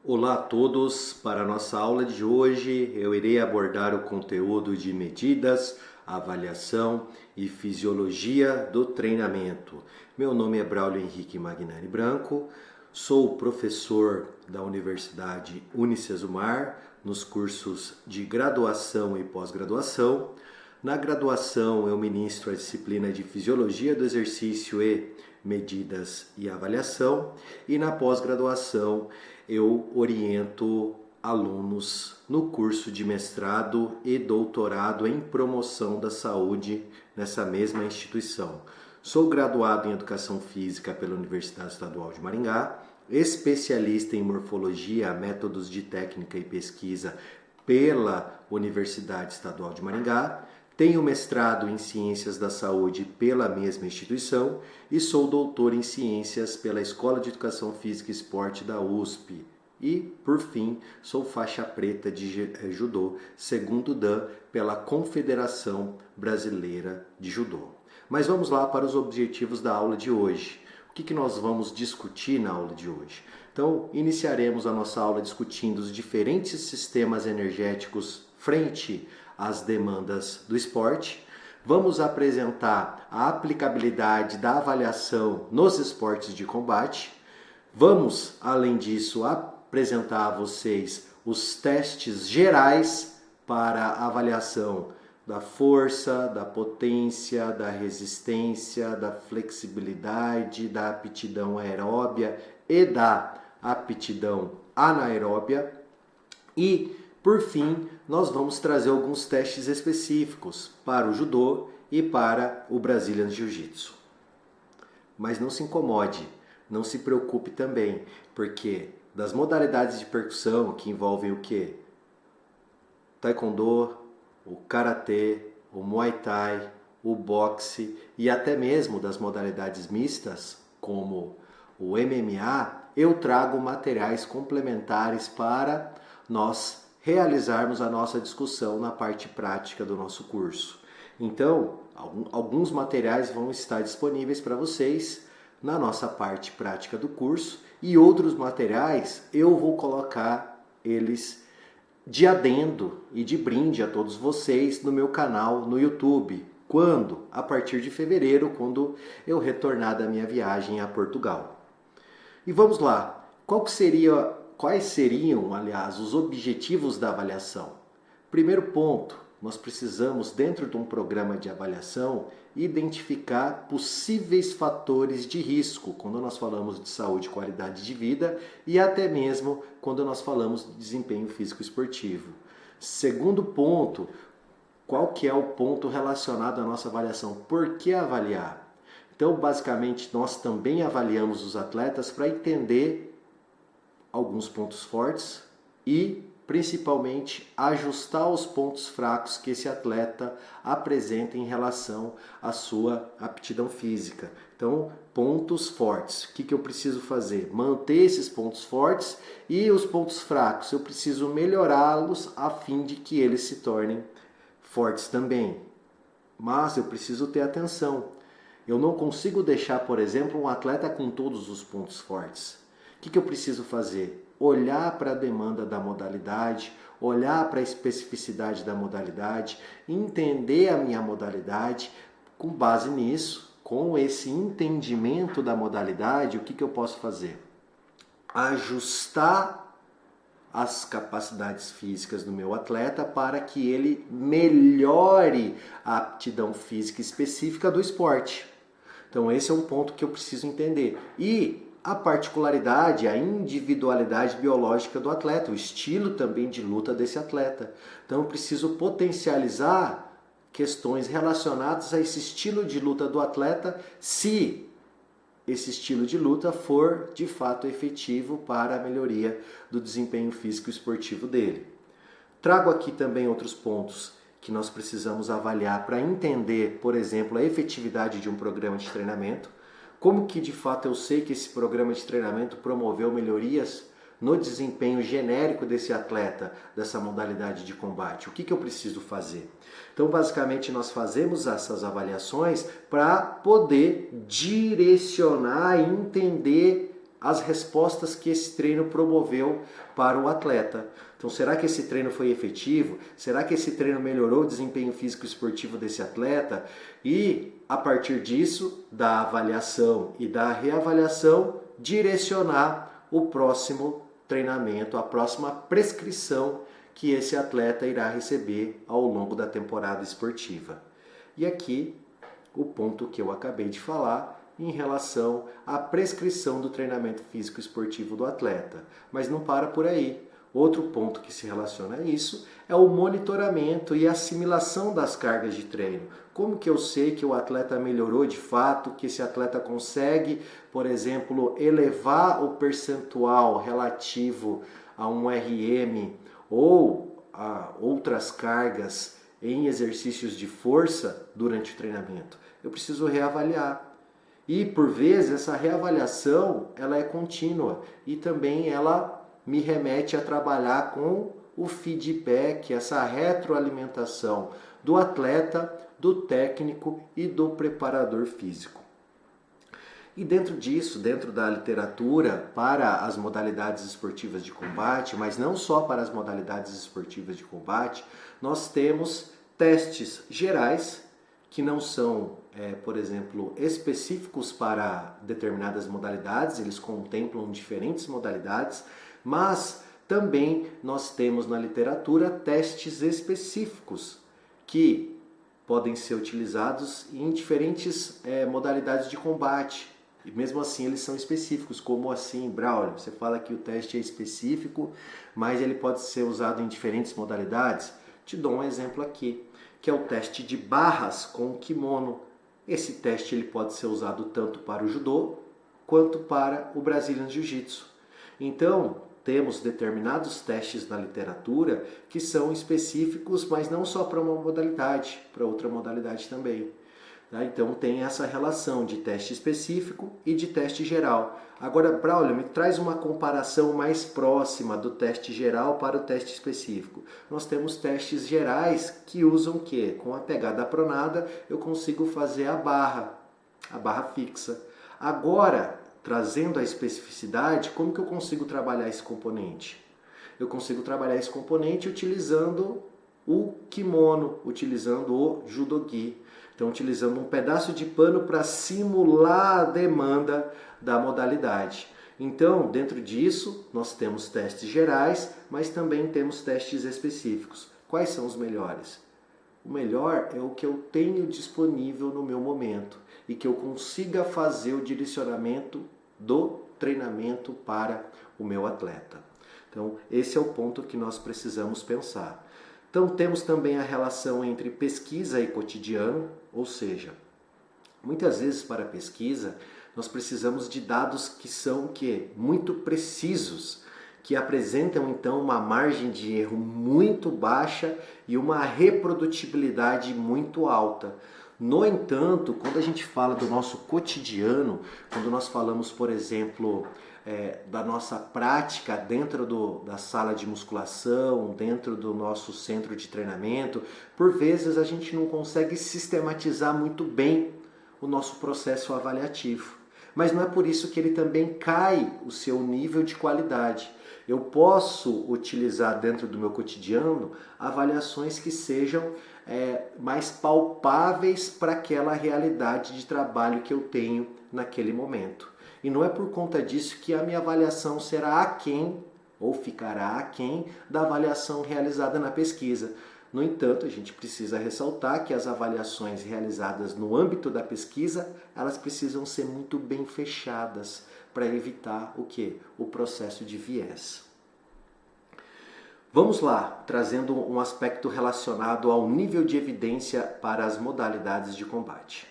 Olá a todos, para a nossa aula de hoje eu irei abordar o conteúdo de medidas, avaliação e fisiologia do treinamento. Meu nome é Braulio Henrique Magnani Branco, sou professor da Universidade Unicesumar nos cursos de graduação e pós-graduação. Na graduação eu ministro a disciplina de Fisiologia do Exercício e Medidas e Avaliação, e na pós-graduação eu oriento alunos no curso de mestrado e doutorado em promoção da saúde nessa mesma instituição. Sou graduado em Educação Física pela Universidade Estadual de Maringá, especialista em Morfologia, Métodos de Técnica e Pesquisa pela Universidade Estadual de Maringá, tenho mestrado em Ciências da Saúde pela mesma instituição e sou doutor em Ciências pela Escola de Educação Física e Esporte da USP. E, por fim, sou faixa preta de judô, segundo Dan, pela Confederação Brasileira de Judô. Mas vamos lá para os objetivos da aula de hoje. O que nós vamos discutir na aula de hoje? Então, iniciaremos a nossa aula discutindo os diferentes sistemas energéticos frente às demandas do esporte. Vamos apresentar a aplicabilidade da avaliação nos esportes de combate. Vamos, além disso, apresentar a vocês os testes gerais para a avaliação da força, da potência, da resistência, da flexibilidade, da aptidão aeróbia e da aptidão anaeróbia. E, por fim, nós vamos trazer alguns testes específicos para o judô e para o Brazilian Jiu-Jitsu. Mas não se incomode, não se preocupe também, porque das modalidades de percussão que envolvem o quê? Taekwondo, o karatê, o muay thai, o boxe e até mesmo das modalidades mistas, como o MMA, eu trago materiais complementares para nós realizarmos a nossa discussão na parte prática do nosso curso. Então, alguns materiais vão estar disponíveis para vocês na nossa parte prática do curso e outros materiais eu vou colocar eles de adendo e de brinde a todos vocês no meu canal no YouTube. Quando? A partir de fevereiro, quando eu retornar da minha viagem a Portugal. E vamos lá, quais seriam, aliás, os objetivos da avaliação? Primeiro ponto, nós precisamos, dentro de um programa de avaliação, identificar possíveis fatores de risco, quando nós falamos de saúde e qualidade de vida, e até mesmo quando nós falamos de desempenho físico esportivo. Segundo ponto, qual que é o ponto relacionado à nossa avaliação? Por que avaliar? Então, basicamente, nós também avaliamos os atletas para entender alguns pontos fortes e, principalmente, ajustar os pontos fracos que esse atleta apresenta em relação à sua aptidão física. Então, pontos fortes. O que eu preciso fazer? Manter esses pontos fortes e os pontos fracos. Eu preciso melhorá-los a fim de que eles se tornem fortes também. Mas eu preciso ter atenção. Eu não consigo deixar, por exemplo, um atleta com todos os pontos fortes. O que eu preciso fazer? Olhar para a demanda da modalidade, olhar para a especificidade da modalidade, entender a minha modalidade. Com base nisso, com esse entendimento da modalidade, o que eu posso fazer? Ajustar as capacidades físicas do meu atleta para que ele melhore a aptidão física específica do esporte. Então esse é um ponto que eu preciso entender. E a particularidade, a individualidade biológica do atleta, o estilo também de luta desse atleta. Então eu preciso potencializar questões relacionadas a esse estilo de luta do atleta, se esse estilo de luta for de fato efetivo para a melhoria do desempenho físico e esportivo dele. Trago aqui também outros pontos que nós precisamos avaliar para entender, por exemplo, a efetividade de um programa de treinamento. Como que de fato eu sei que esse programa de treinamento promoveu melhorias no desempenho genérico desse atleta, dessa modalidade de combate? O que eu preciso fazer? Então, basicamente, nós fazemos essas avaliações para poder direcionar e entender as respostas que esse treino promoveu para o atleta. Então, será que esse treino foi efetivo? Será que esse treino melhorou o desempenho físico e esportivo desse atleta? E, a partir disso, da avaliação e da reavaliação, direcionar o próximo treinamento, a próxima prescrição que esse atleta irá receber ao longo da temporada esportiva. E aqui, o ponto que eu acabei de falar em relação à prescrição do treinamento físico esportivo do atleta. Mas não para por aí. Outro ponto que se relaciona a isso é o monitoramento e assimilação das cargas de treino. Como que eu sei que o atleta melhorou de fato, que esse atleta consegue, por exemplo, elevar o percentual relativo a um RM ou a outras cargas em exercícios de força durante o treinamento? Eu preciso reavaliar. E por vezes essa reavaliação ela é contínua e também ela me remete a trabalhar com o feedback, essa retroalimentação do atleta, do técnico e do preparador físico. E dentro disso, dentro da literatura para as modalidades esportivas de combate, mas não só para as modalidades esportivas de combate, nós temos testes gerais que não são, por exemplo, específicos para determinadas modalidades, eles contemplam diferentes modalidades, mas também nós temos na literatura testes específicos que podem ser utilizados em diferentes modalidades de combate. E mesmo assim eles são específicos. Como assim, Braulio? Você fala que o teste é específico, mas ele pode ser usado em diferentes modalidades? Te dou um exemplo aqui, que é o teste de barras com o kimono. Esse teste ele pode ser usado tanto para o judô quanto para o Brazilian Jiu-Jitsu. Então, temos determinados testes na literatura que são específicos, mas não só para uma modalidade, para outra modalidade também. Então tem essa relação de teste específico e de teste geral. Agora, Braulio, me traz uma comparação mais próxima do teste geral para o teste específico. Nós temos testes gerais que usam o quê? Com a pegada pronada eu consigo fazer a barra fixa. Agora, trazendo a especificidade, como que eu consigo trabalhar esse componente? Eu consigo trabalhar esse componente utilizando o kimono, utilizando o judogi. Então, utilizando um pedaço de pano para simular a demanda da modalidade. Então, dentro disso, nós temos testes gerais, mas também temos testes específicos. Quais são os melhores? O melhor é o que eu tenho disponível no meu momento e que eu consiga fazer o direcionamento do treinamento para o meu atleta. Então, esse é o ponto que nós precisamos pensar. Então, temos também a relação entre pesquisa e cotidiano, ou seja, muitas vezes para a pesquisa nós precisamos de dados que são muito precisos, que apresentam então uma margem de erro muito baixa e uma reprodutibilidade muito alta. No entanto, quando a gente fala do nosso cotidiano, quando nós falamos, por exemplo, da nossa prática dentro da sala de musculação, dentro do nosso centro de treinamento, por vezes a gente não consegue sistematizar muito bem o nosso processo avaliativo. Mas não é por isso que ele também cai o seu nível de qualidade. Eu posso utilizar dentro do meu cotidiano avaliações que sejam mais palpáveis para aquela realidade de trabalho que eu tenho naquele momento. E não é por conta disso que a minha avaliação será aquém ou ficará aquém da avaliação realizada na pesquisa. No entanto, a gente precisa ressaltar que as avaliações realizadas no âmbito da pesquisa, elas precisam ser muito bem fechadas para evitar o quê? O processo de viés. Vamos lá, trazendo um aspecto relacionado ao nível de evidência para as modalidades de combate.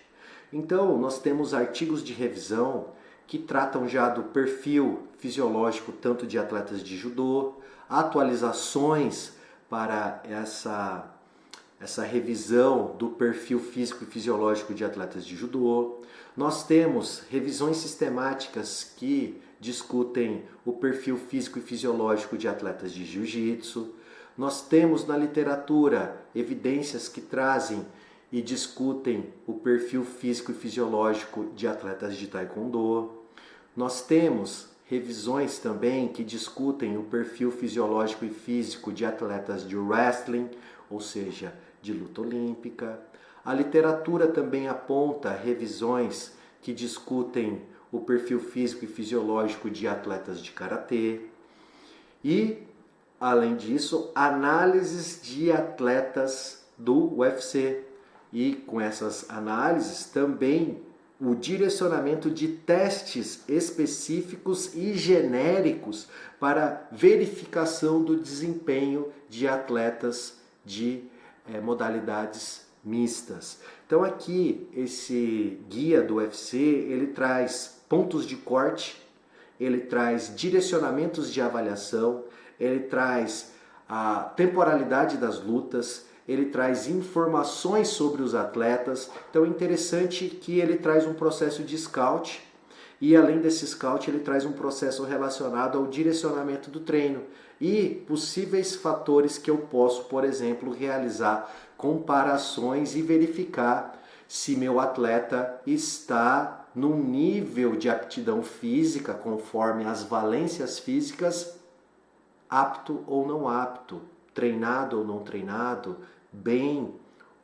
Então, nós temos artigos de revisão que tratam já do perfil fisiológico tanto de atletas de judô, atualizações para essa revisão do perfil físico e fisiológico de atletas de judô. Nós temos revisões sistemáticas que discutem o perfil físico e fisiológico de atletas de jiu-jitsu. Nós temos na literatura evidências que trazem e discutem o perfil físico e fisiológico de atletas de taekwondo. Nós temos revisões também que discutem o perfil fisiológico e físico de atletas de wrestling, ou seja, de luta olímpica. A literatura também aponta revisões que discutem o perfil físico e fisiológico de atletas de karatê. E, além disso, análises de atletas do UFC. E com essas análises também o direcionamento de testes específicos e genéricos para verificação do desempenho de atletas de modalidades mistas. Então aqui esse guia do UFC, ele traz pontos de corte, ele traz direcionamentos de avaliação, ele traz a temporalidade das lutas, ele traz informações sobre os atletas. Então é interessante que ele traz um processo de scout e além desse scout ele traz um processo relacionado ao direcionamento do treino e possíveis fatores que eu posso, por exemplo, realizar comparações e verificar se meu atleta está num nível de aptidão física conforme as valências físicas, apto ou não apto, treinado ou não treinado, bem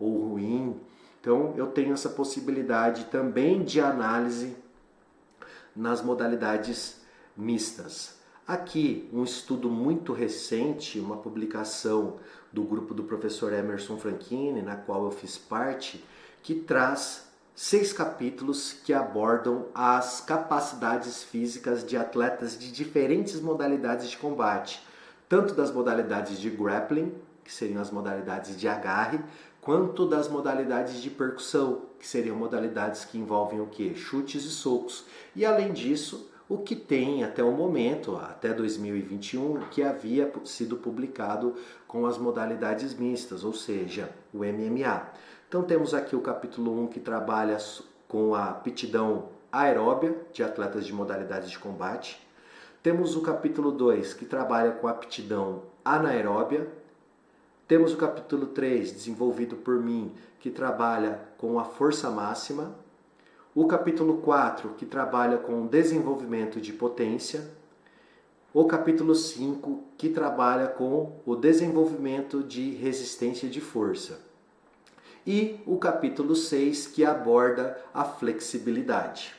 ou ruim. Então eu tenho essa possibilidade também de análise nas modalidades mistas. Aqui um estudo muito recente, uma publicação do grupo do professor Emerson Franchini, na qual eu fiz parte, que traz 6 capítulos que abordam as capacidades físicas de atletas de diferentes modalidades de combate, tanto das modalidades de grappling, que seriam as modalidades de agarre, quanto das modalidades de percussão, que seriam modalidades que envolvem o quê? Chutes e socos. E além disso, o que tem até o momento, até 2021, que havia sido publicado com as modalidades mistas, ou seja, o MMA. Então temos aqui o capítulo 1 que trabalha com a aptidão aeróbia de atletas de modalidades de combate. Temos o capítulo 2 que trabalha com a aptidão anaeróbia. Temos o capítulo 3, desenvolvido por mim, que trabalha com a força máxima. O capítulo 4, que trabalha com o desenvolvimento de potência. O capítulo 5, que trabalha com o desenvolvimento de resistência de força. E o capítulo 6, que aborda a flexibilidade.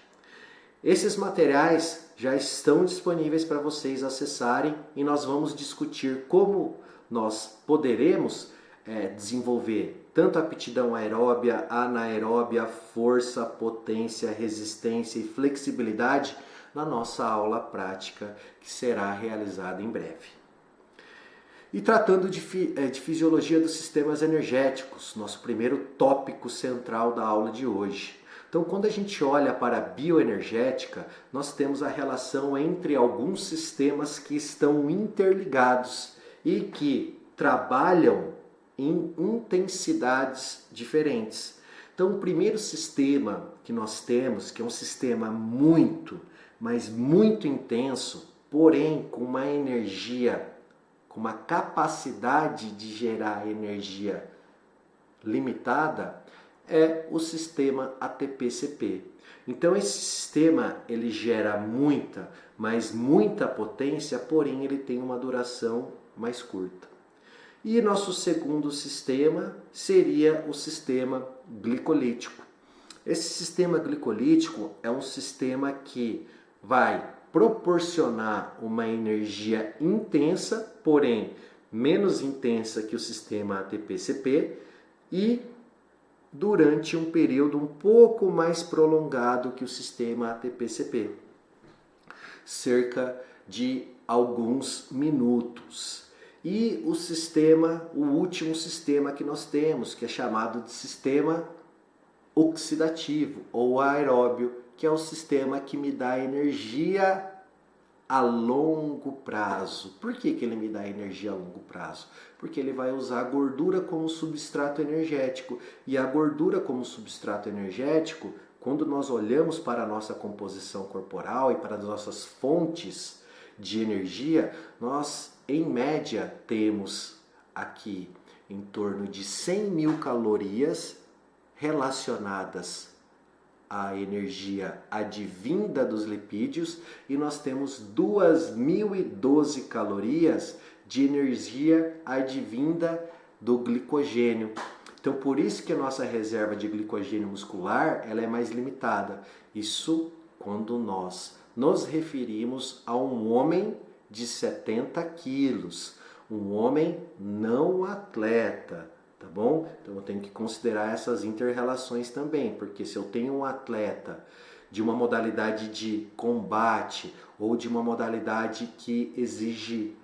Esses materiais já estão disponíveis para vocês acessarem e nós vamos discutir como nós poderemos desenvolver tanto a aptidão aeróbia, anaeróbia, força, potência, resistência e flexibilidade na nossa aula prática que será realizada em breve. E tratando de fisiologia dos sistemas energéticos, nosso primeiro tópico central da aula de hoje. Então, quando a gente olha para a bioenergética, nós temos a relação entre alguns sistemas que estão interligados e que trabalham em intensidades diferentes. Então, o primeiro sistema que nós temos, que é um sistema muito, mas muito intenso, porém com uma energia, com uma capacidade de gerar energia limitada, é o sistema ATP-CP. Então esse sistema ele gera muita, mas muita potência, porém ele tem uma duração mais curta. E nosso segundo sistema seria o sistema glicolítico. Esse sistema glicolítico é um sistema que vai proporcionar uma energia intensa, porém menos intensa que o sistema ATP-CP e durante um período um pouco mais prolongado que o sistema ATP-CP, cerca de alguns minutos. E o último sistema que nós temos, que é chamado de sistema oxidativo ou aeróbio, que é o sistema que me dá energia a longo prazo. Por que ele me dá energia a longo prazo? Porque ele vai usar a gordura como substrato energético. E a gordura como substrato energético, quando nós olhamos para a nossa composição corporal e para as nossas fontes de energia, nós, em média, temos aqui em torno de 100 mil calorias relacionadas a energia advinda dos lipídios e nós temos 2.012 calorias de energia advinda do glicogênio. Então, por isso que a nossa reserva de glicogênio muscular ela é mais limitada. Isso quando nós nos referimos a um homem de 70 quilos, um homem não atleta, tá bom? Então eu tenho que considerar essas inter-relações também, porque se eu tenho um atleta de uma modalidade de combate ou de uma modalidade que exige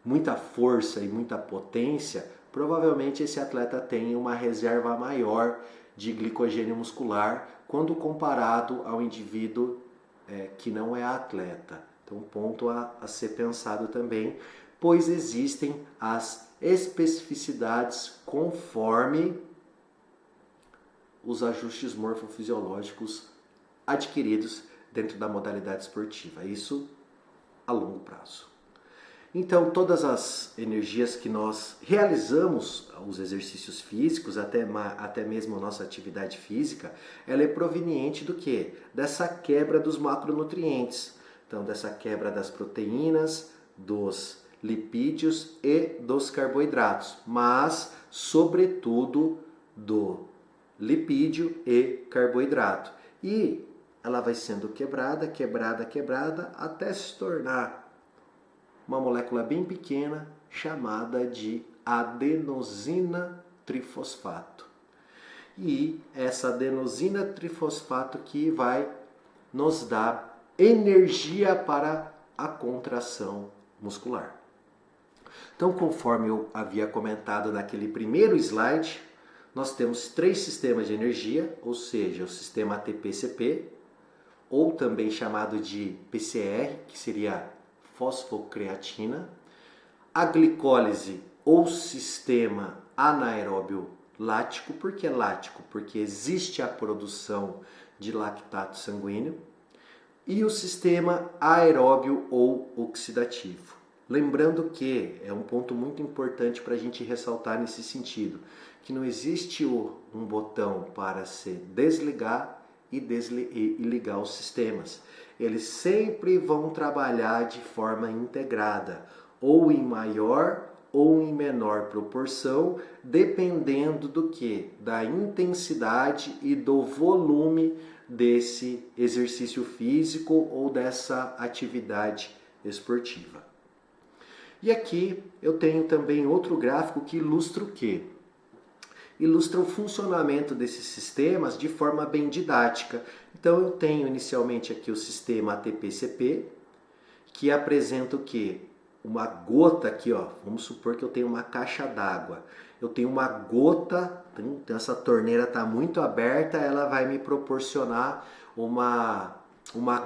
muita força e muita potência, provavelmente esse atleta tem uma reserva maior de glicogênio muscular quando comparado ao indivíduo que não é atleta. Então, ponto a ser pensado também, pois existem as especificidades conforme os ajustes morfofisiológicos adquiridos dentro da modalidade esportiva. Isso a longo prazo. Então, todas as energias que nós realizamos, os exercícios físicos, até mesmo a nossa atividade física, ela é proveniente do quê? Dessa quebra dos macronutrientes. Então, dessa quebra das proteínas, dos lipídios e dos carboidratos, mas, sobretudo, do lipídio e carboidrato. E ela vai sendo quebrada, até se tornar uma molécula bem pequena chamada de adenosina trifosfato. E essa adenosina trifosfato que vai nos dar energia para a contração muscular. Então, conforme eu havia comentado naquele primeiro slide, nós temos 3 sistemas de energia, ou seja, o sistema ATP-CP, ou também chamado de PCR, que seria fosfocreatina, a glicólise ou sistema anaeróbio lático. Por que lático? Porque existe a produção de lactato sanguíneo, e o sistema aeróbio ou oxidativo. Lembrando que é um ponto muito importante para a gente ressaltar nesse sentido, que não existe um botão para se desligar e ligar os sistemas. Eles sempre vão trabalhar de forma integrada, ou em maior ou em menor proporção, dependendo do que? Da intensidade e do volume desse exercício físico ou dessa atividade esportiva. E aqui eu tenho também outro gráfico que ilustra o quê? Ilustra o funcionamento desses sistemas de forma bem didática. Então eu tenho inicialmente aqui o sistema ATP-CP, que apresenta o quê? Uma gota aqui, ó. Vamos supor que eu tenho uma caixa d'água. Eu tenho uma gota, então essa torneira está muito aberta, ela vai me proporcionar uma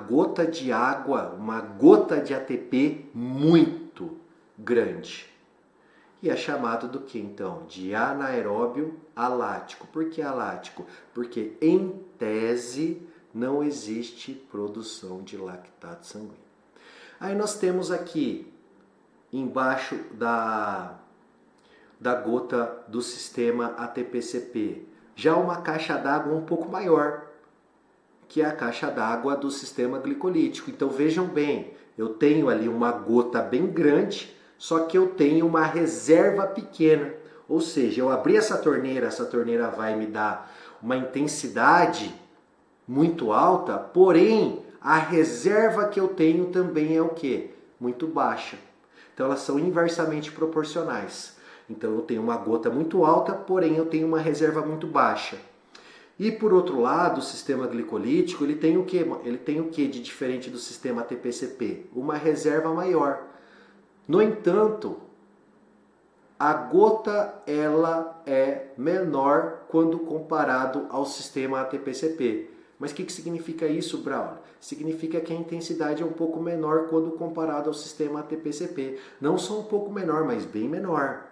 gota de água, uma gota de ATP muito grande. E é chamado do que então? De anaeróbio alático. Por que alático? Porque em tese não existe produção de lactato sanguíneo. Aí nós temos aqui embaixo da gota do sistema ATP-CP já uma caixa d'água um pouco maior, que é a caixa d'água do sistema glicolítico. Então vejam bem, eu tenho ali uma gota bem grande, só que eu tenho uma reserva pequena. Ou seja, eu abri essa torneira vai me dar uma intensidade muito alta, porém a reserva que eu tenho também é o quê? Muito baixa. Então elas são inversamente proporcionais. Então eu tenho uma gota muito alta, porém eu tenho uma reserva muito baixa. E por outro lado, o sistema glicolítico, ele tem o quê? Ele tem o quê de diferente do sistema ATP-CP? Uma reserva maior. No entanto, a gota ela é menor quando comparado ao sistema ATP-CP. Mas o que significa isso, Braulio? Significa que a intensidade é um pouco menor quando comparado ao sistema ATP-CP. Não só um pouco menor, mas bem menor.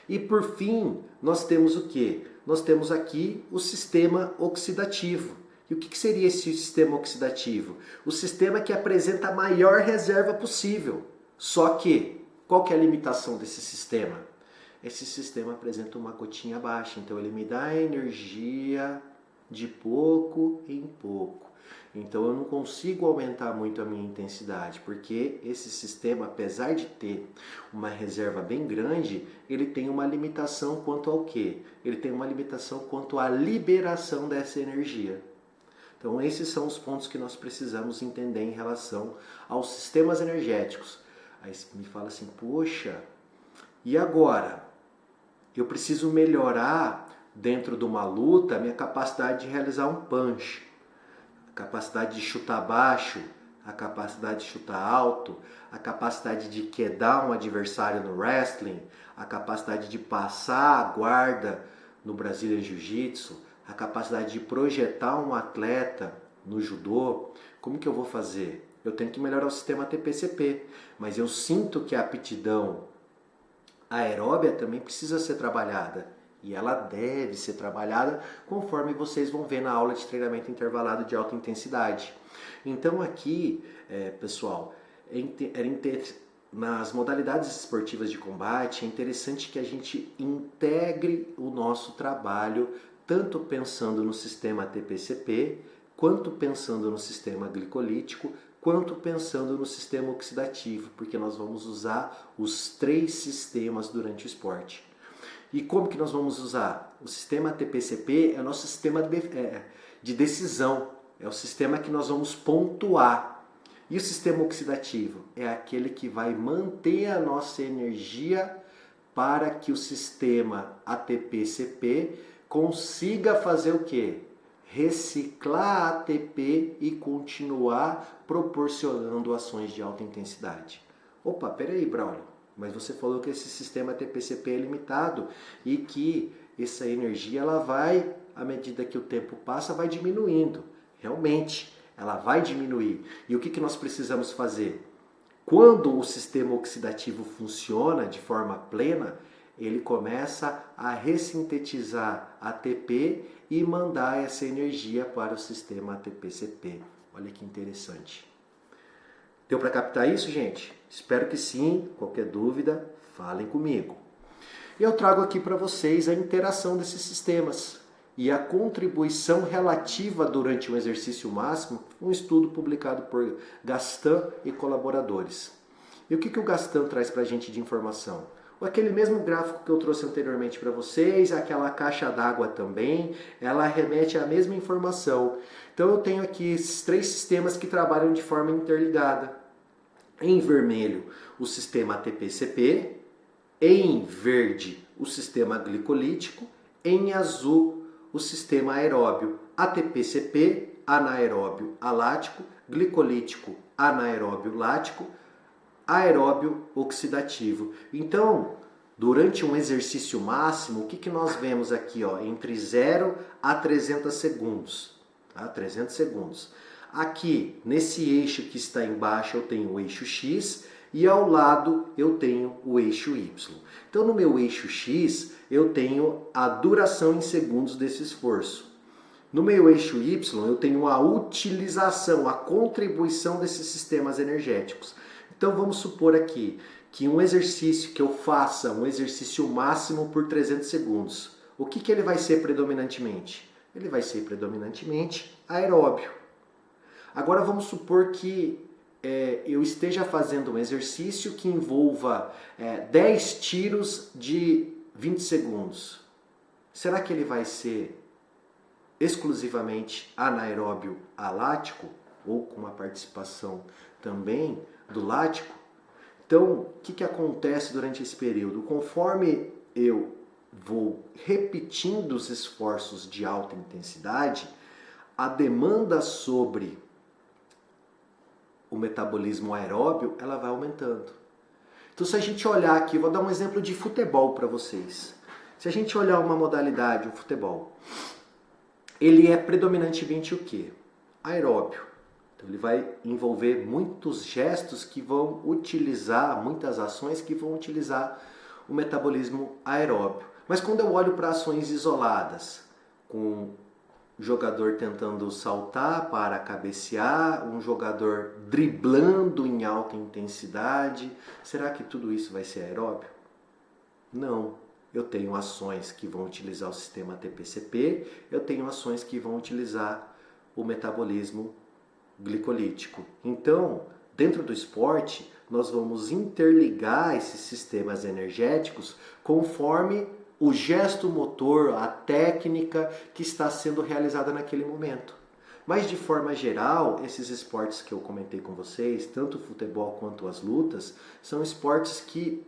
E por fim, nós temos o quê? Nós temos aqui o sistema oxidativo. E o que seria esse sistema oxidativo? O sistema que apresenta a maior reserva possível. Só que, qual que é a limitação desse sistema? Esse sistema apresenta uma gotinha baixa, então ele me dá energia de pouco em pouco. Então eu não consigo aumentar muito a minha intensidade, porque esse sistema, apesar de ter uma reserva bem grande, ele tem uma limitação quanto ao quê? Ele tem uma limitação quanto à liberação dessa energia. Então esses são os pontos que nós precisamos entender em relação aos sistemas energéticos. Aí me fala assim, poxa, e agora? Eu preciso melhorar dentro de uma luta a minha capacidade de realizar um punch, a capacidade de chutar baixo, a capacidade de chutar alto, a capacidade de quedar um adversário no wrestling, a capacidade de passar a guarda no Brazilian Jiu-Jitsu, a capacidade de projetar um atleta no judô. Como que eu vou fazer? Eu tenho que melhorar o sistema TPCP, mas eu sinto que a aptidão aeróbia também precisa ser trabalhada. E ela deve ser trabalhada conforme vocês vão ver na aula de treinamento intervalado de alta intensidade. Então aqui, pessoal, nas modalidades esportivas de combate, é interessante que a gente integre o nosso trabalho, tanto pensando no sistema TPCP, quanto pensando no sistema glicolítico, quanto pensando no sistema oxidativo, porque nós vamos usar os 3 sistemas durante o esporte. E como que nós vamos usar? O sistema TPCP é o nosso sistema de decisão, é o sistema que nós vamos pontuar. E o sistema oxidativo é aquele que vai manter a nossa energia para que o sistema ATP-CP consiga fazer o quê? Reciclar ATP e continuar proporcionando ações de alta intensidade. Opa, peraí, Braulio. Mas você falou que esse sistema TPCP é limitado e que essa energia ela vai, à medida que o tempo passa, vai diminuindo. Realmente, ela vai diminuir. E o que nós precisamos fazer? Quando o sistema oxidativo funciona de forma plena, ele começa a ressintetizar ATP e mandar essa energia para o sistema ATP-CP. Olha que interessante. Deu para captar isso, gente? Espero que sim. Qualquer dúvida, falem comigo. E eu trago aqui para vocês a interação desses sistemas e a contribuição relativa durante um exercício máximo, um estudo publicado por Gaston e colaboradores. E o que o Gaston traz para a gente de informação? Aquele mesmo gráfico que eu trouxe anteriormente para vocês, aquela caixa d'água também, ela remete à mesma informação. Então eu tenho aqui esses 3 sistemas que trabalham de forma interligada. Em vermelho, o sistema ATP-CP, em verde, o sistema glicolítico, em azul, o sistema aeróbio ATP-CP, anaeróbio alático, glicolítico anaeróbio lático, aeróbio oxidativo. Então, durante um exercício máximo, o que nós vemos aqui? Entre 0 a 300 segundos. Tá? 300 segundos. Aqui, nesse eixo que está embaixo, eu tenho o eixo X e ao lado eu tenho o eixo Y. Então, no meu eixo X, eu tenho a duração em segundos desse esforço. No meu eixo Y, eu tenho a utilização, a contribuição desses sistemas energéticos. Então, vamos supor aqui que um exercício que eu faça, um exercício máximo por 300 segundos, o que ele vai ser predominantemente? Ele vai ser predominantemente aeróbio. Agora vamos supor que eu esteja fazendo um exercício que envolva 10 tiros de 20 segundos. Será que ele vai ser exclusivamente anaeróbio alático ou com uma participação também do lático? Então, o que acontece durante esse período? Conforme eu vou repetindo os esforços de alta intensidade, a demanda sobre o metabolismo aeróbio, ela vai aumentando. Então, se a gente olhar aqui, vou dar um exemplo de futebol para vocês. Se a gente olhar uma modalidade, o futebol, ele é predominantemente o quê? Aeróbio. Então, ele vai envolver muitos gestos que vão utilizar, muitas ações que vão utilizar o metabolismo aeróbio. Mas quando eu olho para ações isoladas, com o jogador tentando saltar para cabecear, um jogador driblando em alta intensidade. Será que tudo isso vai ser aeróbio? Não. eu tenho ações que vão utilizar o sistema TPCP, eu tenho ações que vão utilizar o metabolismo glicolítico. Então, dentro do esporte, nós vamos interligar esses sistemas energéticos conforme o gesto motor, a técnica que está sendo realizada naquele momento. Mas de forma geral, esses esportes que eu comentei com vocês, tanto o futebol quanto as lutas, são esportes que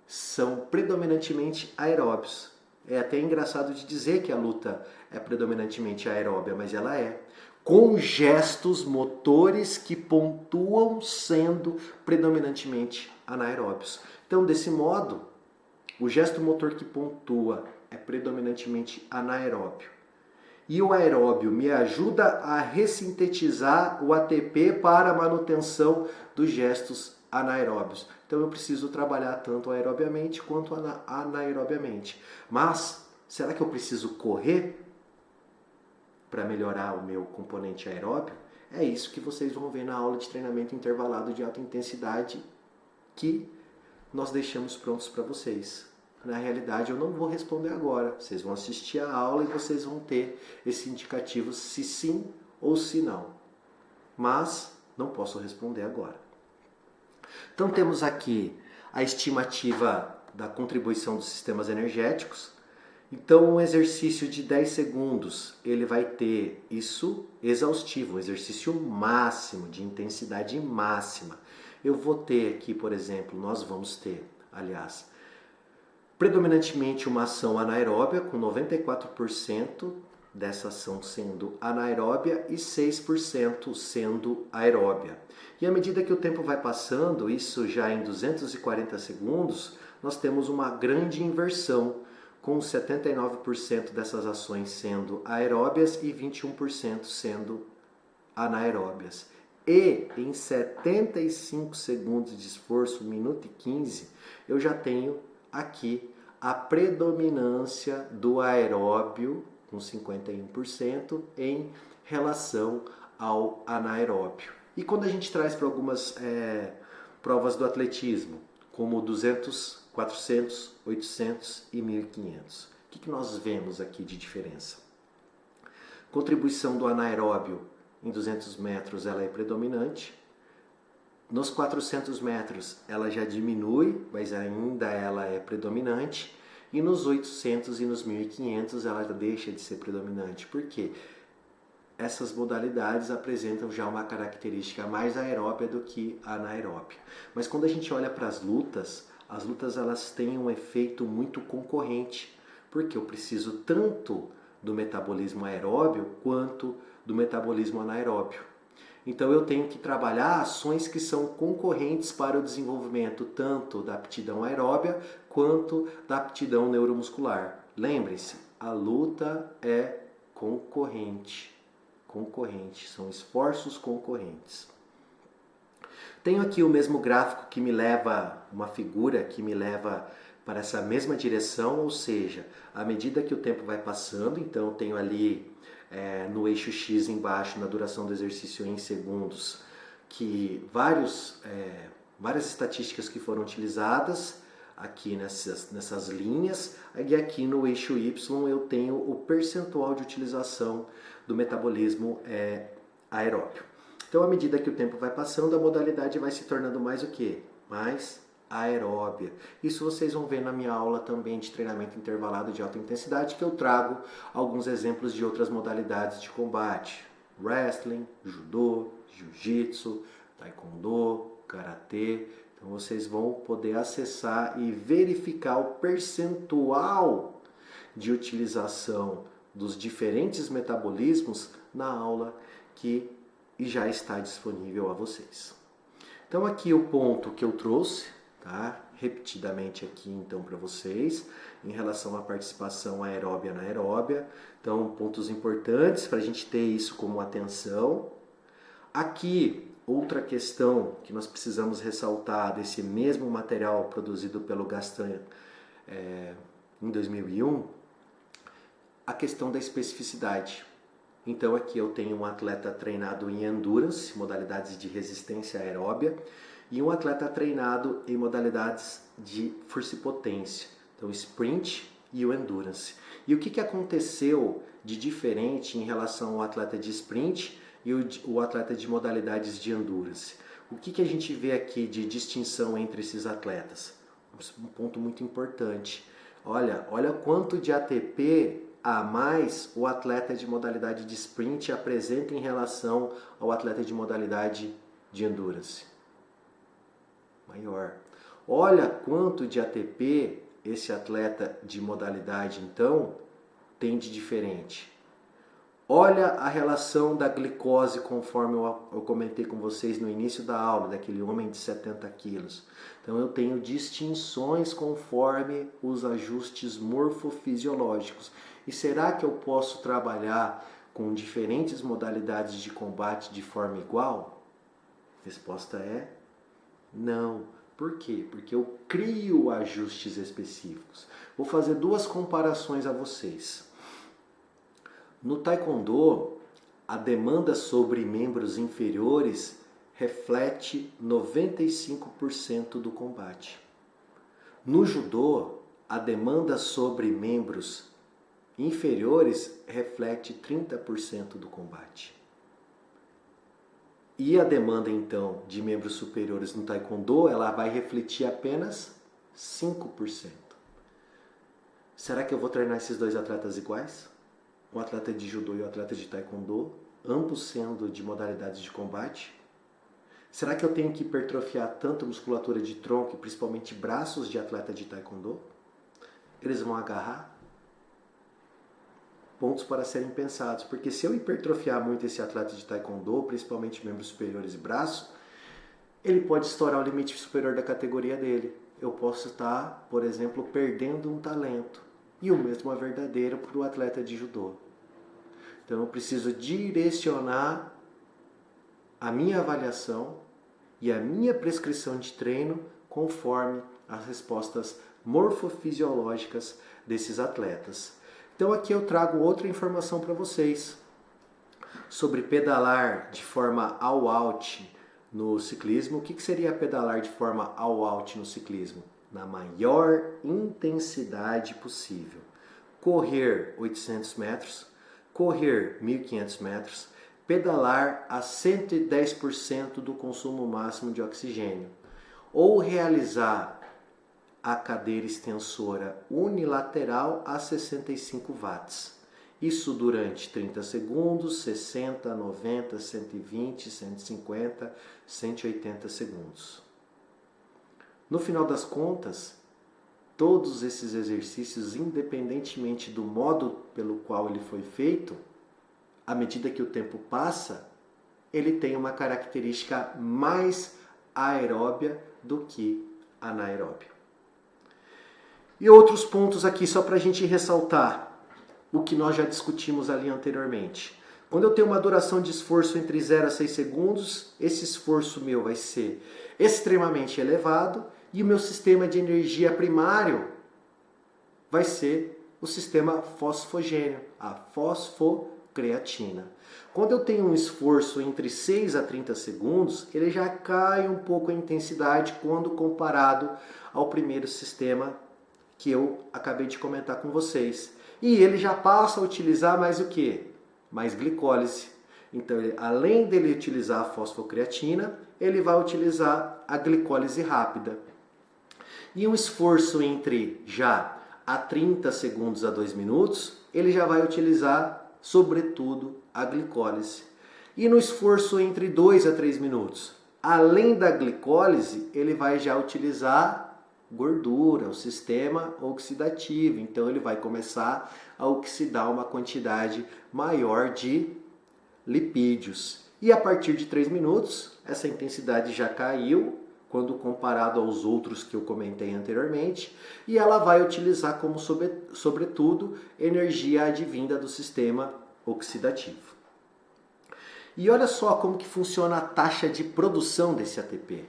são predominantemente aeróbios. É até engraçado de dizer que a luta é predominantemente aeróbia, mas ela é. Com gestos motores que pontuam sendo predominantemente anaeróbios. Então, desse modo, o gesto motor que pontua é predominantemente anaeróbio. E o aeróbio me ajuda a ressintetizar o ATP para a manutenção dos gestos anaeróbios. Então eu preciso trabalhar tanto aerobiamente quanto anaerobiamente. Mas será que eu preciso correr para melhorar o meu componente aeróbio? É isso que vocês vão ver na aula de treinamento intervalado de alta intensidade que nós deixamos prontos para vocês. Na realidade, eu não vou responder agora. Vocês vão assistir a aula e vocês vão ter esse indicativo se sim ou se não. Mas não posso responder agora. Então temos aqui a estimativa da contribuição dos sistemas energéticos. Então um exercício de 10 segundos, ele vai ter isso exaustivo, um exercício máximo, de intensidade máxima. Eu vou ter aqui, por exemplo, nós vamos ter, aliás, predominantemente uma ação anaeróbia, com 94% dessa ação sendo anaeróbia e 6% sendo aeróbia. E à medida que o tempo vai passando, isso já em 240 segundos, nós temos uma grande inversão, com 79% dessas ações sendo aeróbias e 21% sendo anaeróbias. E em 75 segundos de esforço, 1 minuto e 15, eu já tenho aqui a predominância do aeróbio, com 51%, em relação ao anaeróbio. E quando a gente traz para algumas provas do atletismo, como 200, 400, 800 e 1500, o que nós vemos aqui de diferença? Contribuição do anaeróbio em 200 metros ela é predominante. Nos 400 metros ela já diminui, mas ainda ela é predominante. E nos 800 e nos 1500 ela deixa de ser predominante. Por quê? Essas modalidades apresentam já uma característica mais aeróbia do que anaeróbia. Mas quando a gente olha para as lutas elas têm um efeito muito concorrente, porque eu preciso tanto do metabolismo aeróbio quanto do metabolismo anaeróbio. Então eu tenho que trabalhar ações que são concorrentes para o desenvolvimento tanto da aptidão aeróbia quanto da aptidão neuromuscular. Lembrem-se, a luta é concorrente, são esforços concorrentes. Tenho aqui o mesmo gráfico que me leva, uma figura que me leva para essa mesma direção, ou seja, à medida que o tempo vai passando, então eu tenho ali no eixo X embaixo, na duração do exercício em segundos, que várias estatísticas que foram utilizadas aqui nessas linhas, e aqui no eixo Y eu tenho o percentual de utilização do metabolismo aeróbio. Então, à medida que o tempo vai passando, a modalidade vai se tornando mais o quê? Mais aeróbia. Isso vocês vão ver na minha aula também de treinamento intervalado de alta intensidade, que eu trago alguns exemplos de outras modalidades de combate. Wrestling, judô, jiu-jitsu, taekwondo, karatê. Então vocês vão poder acessar e verificar o percentual de utilização dos diferentes metabolismos na aula que já está disponível a vocês. Então aqui o ponto que eu trouxe, tá? Repetidamente aqui então para vocês, em relação à participação aeróbia e anaeróbia. Então pontos importantes para a gente ter isso como atenção. Aqui outra questão que nós precisamos ressaltar desse mesmo material produzido pelo Gaston em 2001, a questão da especificidade. Então aqui eu tenho um atleta treinado em endurance, modalidades de resistência aeróbia, e um atleta treinado em modalidades de força e potência. Então, o sprint e o endurance. E o que aconteceu de diferente em relação ao atleta de sprint e o atleta de modalidades de endurance? O que a gente vê aqui de distinção entre esses atletas? Um ponto muito importante. Olha quanto de ATP a mais o atleta de modalidade de sprint apresenta em relação ao atleta de modalidade de endurance. Maior. Olha quanto de ATP esse atleta de modalidade, então, tem de diferente. Olha a relação da glicose, conforme eu comentei com vocês no início da aula, daquele homem de 70 quilos. Então eu tenho distinções conforme os ajustes morfofisiológicos. E será que eu posso trabalhar com diferentes modalidades de combate de forma igual? Resposta é não. Por quê? Porque eu crio ajustes específicos. Vou fazer duas comparações a vocês. No Taekwondo, a demanda sobre membros inferiores reflete 95% do combate. No Judô, a demanda sobre membros inferiores reflete 30% do combate. E a demanda, então, de membros superiores no Taekwondo, ela vai refletir apenas 5%. Será que eu vou treinar esses dois atletas iguais? O atleta de judô e o atleta de taekwondo, ambos sendo de modalidades de combate? Será que eu tenho que hipertrofiar tanto a musculatura de tronco, principalmente braços de atleta de taekwondo? Eles vão agarrar? Pontos para serem pensados, porque se eu hipertrofiar muito esse atleta de taekwondo, principalmente membros superiores e braço, ele pode estourar o limite superior da categoria dele. Eu posso estar, por exemplo, perdendo um talento. E o mesmo é verdadeiro para o atleta de judô. Então eu preciso direcionar a minha avaliação e a minha prescrição de treino conforme as respostas morfofisiológicas desses atletas. Então aqui eu trago outra informação para vocês sobre pedalar de forma all-out no ciclismo. O que seria pedalar de forma all-out no ciclismo? Na maior intensidade possível. Correr 800 metros, correr 1.500 metros, pedalar a 110% do consumo máximo de oxigênio, ou realizar a cadeira extensora unilateral a 65 watts. Isso durante 30 segundos, 60, 90, 120, 150, 180 segundos. No final das contas, todos esses exercícios, independentemente do modo pelo qual ele foi feito, à medida que o tempo passa, ele tem uma característica mais aeróbia do que anaeróbia. E outros pontos aqui, só para a gente ressaltar o que nós já discutimos ali anteriormente. Quando eu tenho uma duração de esforço entre 0 a 6 segundos, esse esforço meu vai ser extremamente elevado e o meu sistema de energia primário vai ser o sistema fosfogênio, a fosfocreatina. Quando eu tenho um esforço entre 6 a 30 segundos, ele já cai um pouco a intensidade quando comparado ao primeiro sistema que eu acabei de comentar com vocês. E ele já passa a utilizar mais o quê? Mais glicólise. Então, além dele utilizar a fosfocreatina, ele vai utilizar a glicólise rápida. E um esforço entre já a 30 segundos a 2 minutos, ele já vai utilizar, sobretudo, a glicólise. E no esforço entre 2 a 3 minutos, além da glicólise, ele vai já utilizar gordura, o sistema oxidativo. Então ele vai começar a oxidar uma quantidade maior de lipídios. E a partir de 3 minutos, essa intensidade já caiu, quando comparado aos outros que eu comentei anteriormente, e ela vai utilizar como, sobretudo, energia advinda do sistema oxidativo. E olha só como que funciona a taxa de produção desse ATP.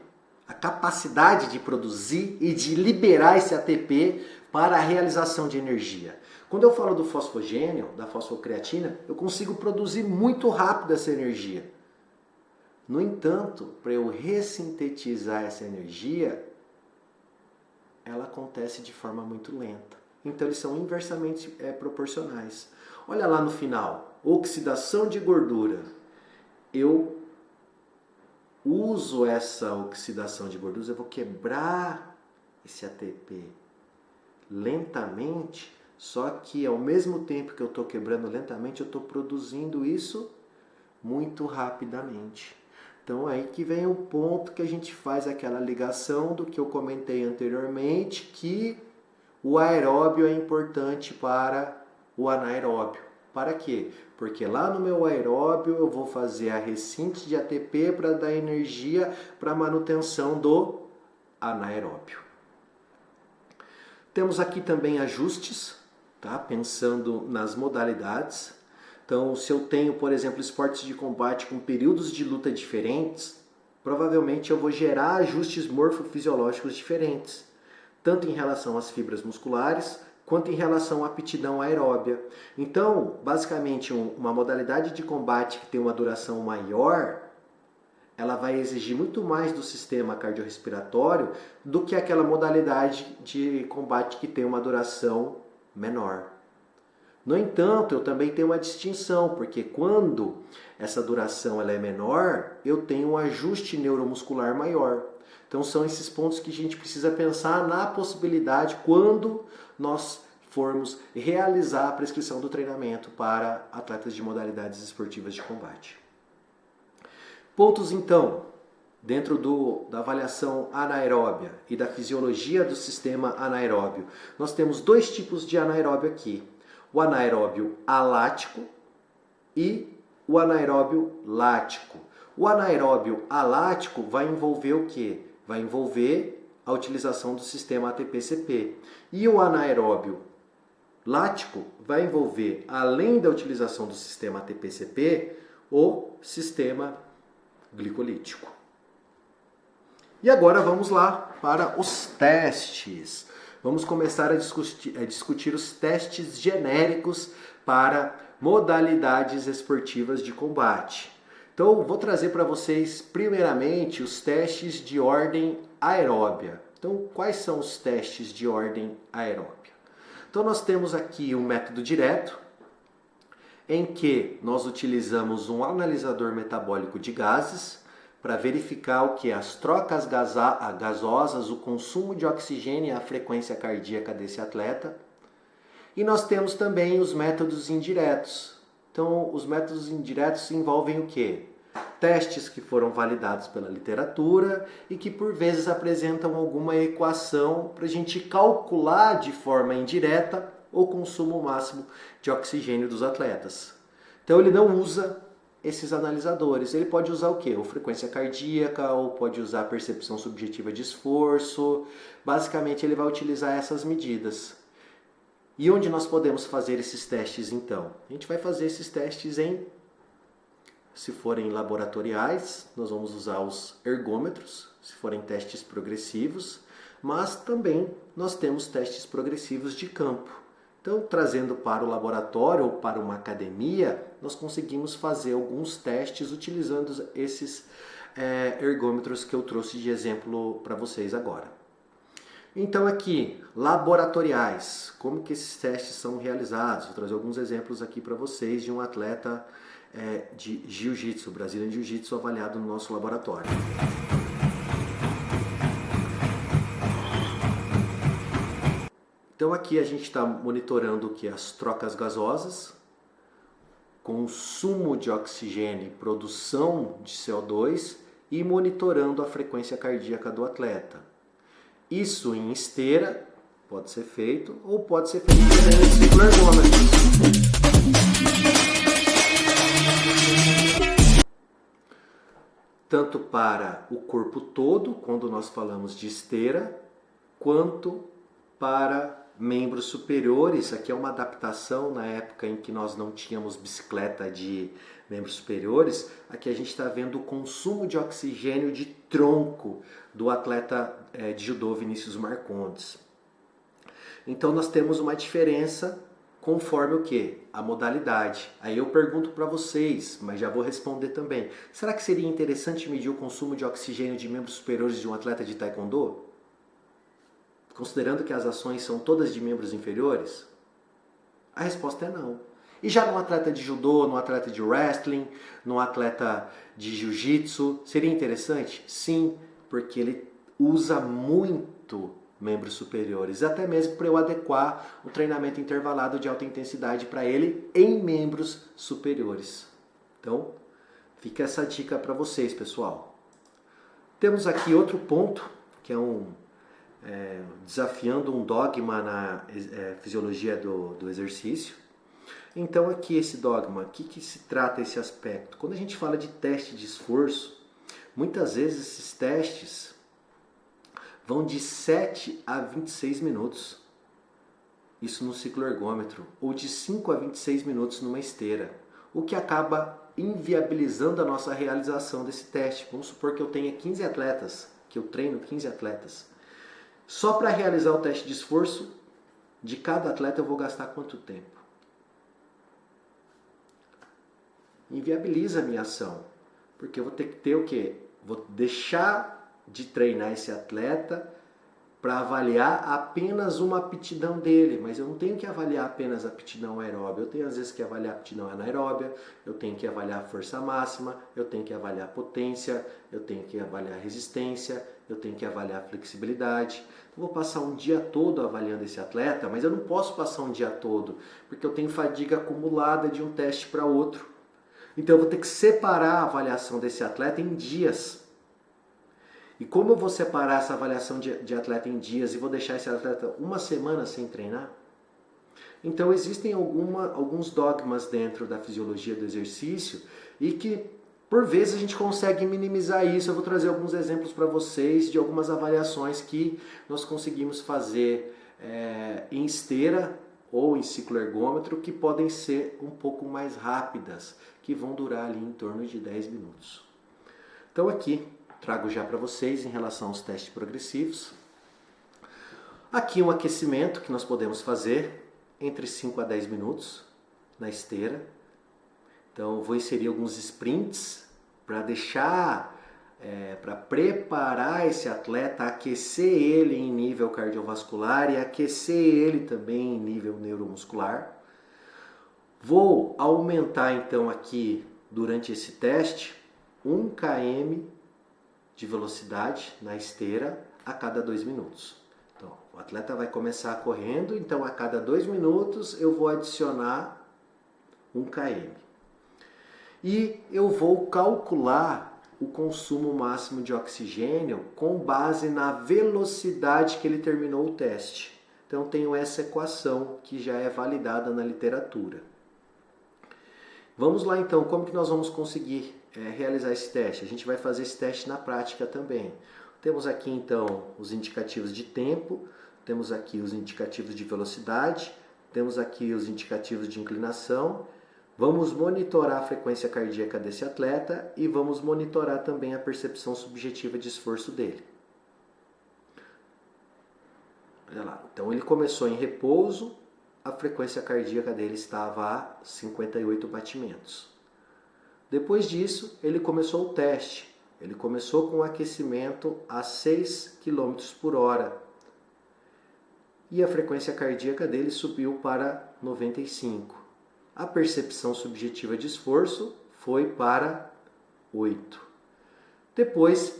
A capacidade de produzir e de liberar esse ATP para a realização de energia. Quando eu falo do fosfogênio, da fosfocreatina, eu consigo produzir muito rápido essa energia. No entanto, para eu ressintetizar essa energia, ela acontece de forma muito lenta. Então eles são inversamente proporcionais. Olha lá no final, oxidação de gordura. Eu uso essa oxidação de gorduras, eu vou quebrar esse ATP lentamente, só que ao mesmo tempo que eu estou quebrando lentamente, eu estou produzindo isso muito rapidamente. Então aí que vem o ponto que a gente faz aquela ligação do que eu comentei anteriormente, que o aeróbio é importante para o anaeróbio. Para quê? Porque lá no meu aeróbio eu vou fazer a ressíntese de ATP para dar energia para a manutenção do anaeróbio. Temos aqui também ajustes, tá? Pensando nas modalidades. Então, se eu tenho, por exemplo, esportes de combate com períodos de luta diferentes, provavelmente eu vou gerar ajustes morfofisiológicos diferentes, tanto em relação às fibras musculares, quanto em relação à aptidão aeróbia. Então, basicamente, uma modalidade de combate que tem uma duração maior, ela vai exigir muito mais do sistema cardiorrespiratório do que aquela modalidade de combate que tem uma duração menor. No entanto, eu também tenho uma distinção, porque quando essa duração ela é menor, eu tenho um ajuste neuromuscular maior. Então são esses pontos que a gente precisa pensar na possibilidade quando nós formos realizar a prescrição do treinamento para atletas de modalidades esportivas de combate. Pontos então, dentro da avaliação anaeróbia e da fisiologia do sistema anaeróbio. Nós temos dois tipos de anaeróbio aqui. O anaeróbio alático e o anaeróbio lático. O anaeróbio alático vai envolver o quê? Vai envolver a utilização do sistema ATP-CP. E o anaeróbio lático vai envolver, além da utilização do sistema ATP-CP, o sistema glicolítico. E agora vamos lá para os testes. Vamos começar a discutir os testes genéricos para modalidades esportivas de combate. Então, vou trazer para vocês, primeiramente, os testes de ordem aeróbia. Então, quais são os testes de ordem aeróbia? Então, nós temos aqui um método direto, em que nós utilizamos um analisador metabólico de gases para verificar o que? As trocas gasosas, o consumo de oxigênio e a frequência cardíaca desse atleta. E nós temos também os métodos indiretos. Então, os métodos indiretos envolvem o quê? Testes que foram validados pela literatura e que por vezes apresentam alguma equação para a gente calcular de forma indireta o consumo máximo de oxigênio dos atletas. Então ele não usa esses analisadores. Ele pode usar o quê? Ou frequência cardíaca, ou pode usar a percepção subjetiva de esforço. Basicamente ele vai utilizar essas medidas. E onde nós podemos fazer esses testes então? A gente vai fazer esses testes se forem laboratoriais, nós vamos usar os ergômetros, se forem testes progressivos, mas também nós temos testes progressivos de campo. Então, trazendo para o laboratório ou para uma academia, nós conseguimos fazer alguns testes utilizando esses ergômetros que eu trouxe de exemplo para vocês agora. Então aqui, laboratoriais, como que esses testes são realizados? Vou trazer alguns exemplos aqui para vocês de um atleta de Jiu-Jitsu, Brazilian Jiu-Jitsu, avaliado no nosso laboratório. Então aqui a gente está monitorando o que? As trocas gasosas, consumo de oxigênio e produção de CO2 e monitorando a frequência cardíaca do atleta. Isso em esteira pode ser feito ou pode ser feito pelo ergômetro. Tanto para o corpo todo, quando nós falamos de esteira, quanto para membros superiores. Aqui é uma adaptação na época em que nós não tínhamos bicicleta de membros superiores. Aqui a gente está vendo o consumo de oxigênio de tronco do atleta de judô Vinícius Marcondes. Então nós temos uma diferença conforme o quê? A modalidade. Aí eu pergunto para vocês, mas já vou responder também. Será que seria interessante medir o consumo de oxigênio de membros superiores de um atleta de taekwondo? considerando que as ações são todas de membros inferiores? A resposta é não. E já no atleta de judô, no atleta de wrestling, no atleta de jiu-jitsu, seria interessante? Sim, porque ele usa muito membros superiores, até mesmo para eu adequar o treinamento intervalado de alta intensidade para ele em membros superiores. Então, fica essa dica para vocês, pessoal. Temos aqui outro ponto, que é desafiando um dogma na fisiologia do exercício. Então aqui esse dogma, o que se trata esse aspecto? Quando a gente fala de teste de esforço, muitas vezes esses testes vão de 7 a 26 minutos, isso no ciclo ergômetro, ou de 5 a 26 minutos numa esteira, o que acaba inviabilizando a nossa realização desse teste. Vamos supor que eu tenha 15 atletas, que eu treino 15 atletas. Só para realizar o teste de esforço, de cada atleta eu vou gastar quanto tempo? Inviabiliza a minha ação, porque eu vou ter que ter o quê? Vou deixar de treinar esse atleta para avaliar apenas uma aptidão dele, mas eu não tenho que avaliar apenas a aptidão aeróbia, eu tenho às vezes que avaliar a aptidão anaeróbia, eu tenho que avaliar a força máxima, eu tenho que avaliar a potência, eu tenho que avaliar a resistência, eu tenho que avaliar a flexibilidade. Eu vou passar um dia todo avaliando esse atleta, mas eu não posso passar um dia todo, porque eu tenho fadiga acumulada de um teste para outro. Então eu vou ter que separar a avaliação desse atleta em dias. E como eu vou separar essa avaliação de atleta em dias e vou deixar esse atleta uma semana sem treinar? Então existem alguns dogmas dentro da fisiologia do exercício e que por vezes a gente consegue minimizar isso. Eu vou trazer alguns exemplos para vocês de algumas avaliações que nós conseguimos fazer em esteira ou em ciclo ergômetro, que podem ser um pouco mais rápidas, que vão durar ali em torno de 10 minutos. Então aqui trago já para vocês em relação aos testes progressivos. Aqui um aquecimento que nós podemos fazer entre 5 a 10 minutos na esteira. Então vou inserir alguns sprints para para preparar esse atleta, aquecer ele em nível cardiovascular e aquecer ele também em nível neuromuscular. Vou aumentar então aqui durante esse teste 1 km de velocidade na esteira a cada 2 minutos. Então, o atleta vai começar correndo, então a cada 2 minutos eu vou adicionar 1 km. E eu vou calcular o consumo máximo de oxigênio com base na velocidade que ele terminou o teste. Então tenho essa equação que já é validada na literatura. Vamos lá então, como que nós vamos conseguir realizar esse teste? A gente vai fazer esse teste na prática também. Temos aqui então os indicativos de tempo, temos aqui os indicativos de velocidade, temos aqui os indicativos de inclinação. Vamos monitorar a frequência cardíaca desse atleta e vamos monitorar também a percepção subjetiva de esforço dele. Olha lá, então ele começou em repouso, a frequência cardíaca dele estava a 58 batimentos. Depois disso, ele começou o teste. Ele começou com um aquecimento a 6 km por hora. E a frequência cardíaca dele subiu para 95. A percepção subjetiva de esforço foi para 8. Depois,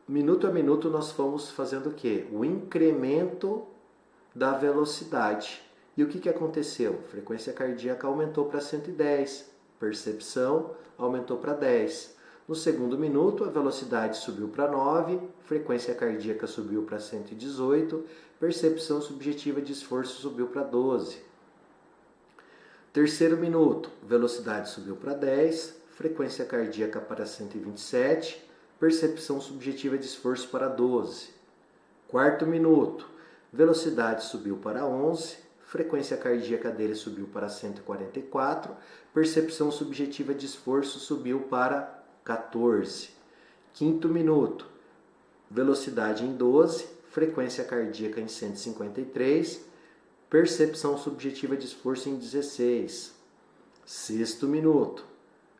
minuto a minuto, nós fomos fazendo o quê? O incremento da velocidade. E o que aconteceu? A frequência cardíaca aumentou para 110, percepção aumentou para 10. No segundo minuto, a velocidade subiu para 9, frequência cardíaca subiu para 118, percepção subjetiva de esforço subiu para 12. Terceiro minuto, velocidade subiu para 10, frequência cardíaca para 127, percepção subjetiva de esforço para 12. Quarto minuto, velocidade subiu para 11, frequência cardíaca dele subiu para 144, percepção subjetiva de esforço subiu para 14. Quinto minuto, velocidade em 12, frequência cardíaca em 153, percepção subjetiva de esforço em 16. Sexto minuto,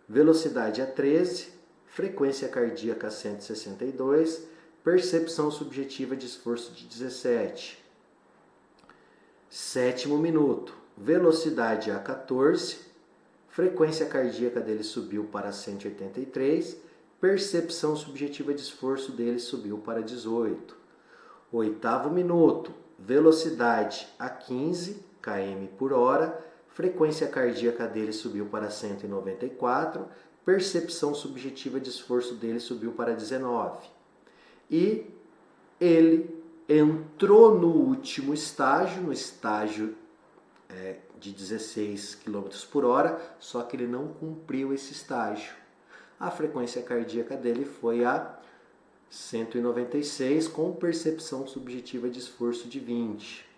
velocidade a 13, frequência cardíaca a 162, percepção subjetiva de esforço de 17. Sétimo minuto, velocidade a 14, frequência cardíaca dele subiu para 183, percepção subjetiva de esforço dele subiu para 18. Oitavo minuto, velocidade a 15 km por hora, frequência cardíaca dele subiu para 194, percepção subjetiva de esforço dele subiu para 19. E ele entrou no último estágio, no estágio de 16 km por hora, só que ele não cumpriu esse estágio. A frequência cardíaca dele foi a 196, com percepção subjetiva de esforço de 20.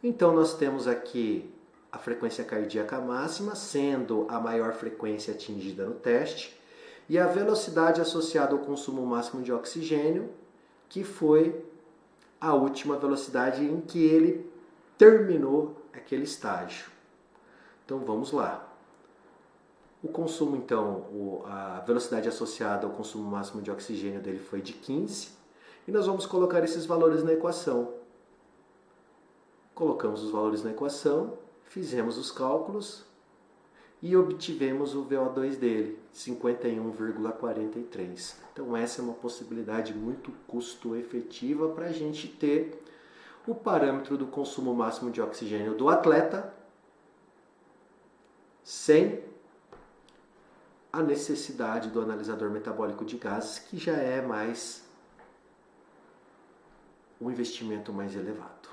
Então nós temos aqui a frequência cardíaca máxima, sendo a maior frequência atingida no teste, e a velocidade associada ao consumo máximo de oxigênio, que foi a última velocidade em que ele terminou aquele estágio. Então vamos lá. O consumo, então, a velocidade associada ao consumo máximo de oxigênio dele foi de 15, e nós vamos colocar esses valores na equação. Colocamos os valores na equação, fizemos os cálculos e obtivemos o VO2 dele, 51,43. Então essa é uma possibilidade muito custo-efetiva para a gente ter o parâmetro do consumo máximo de oxigênio do atleta sem a necessidade do analisador metabólico de gases, que já é mais um investimento mais elevado.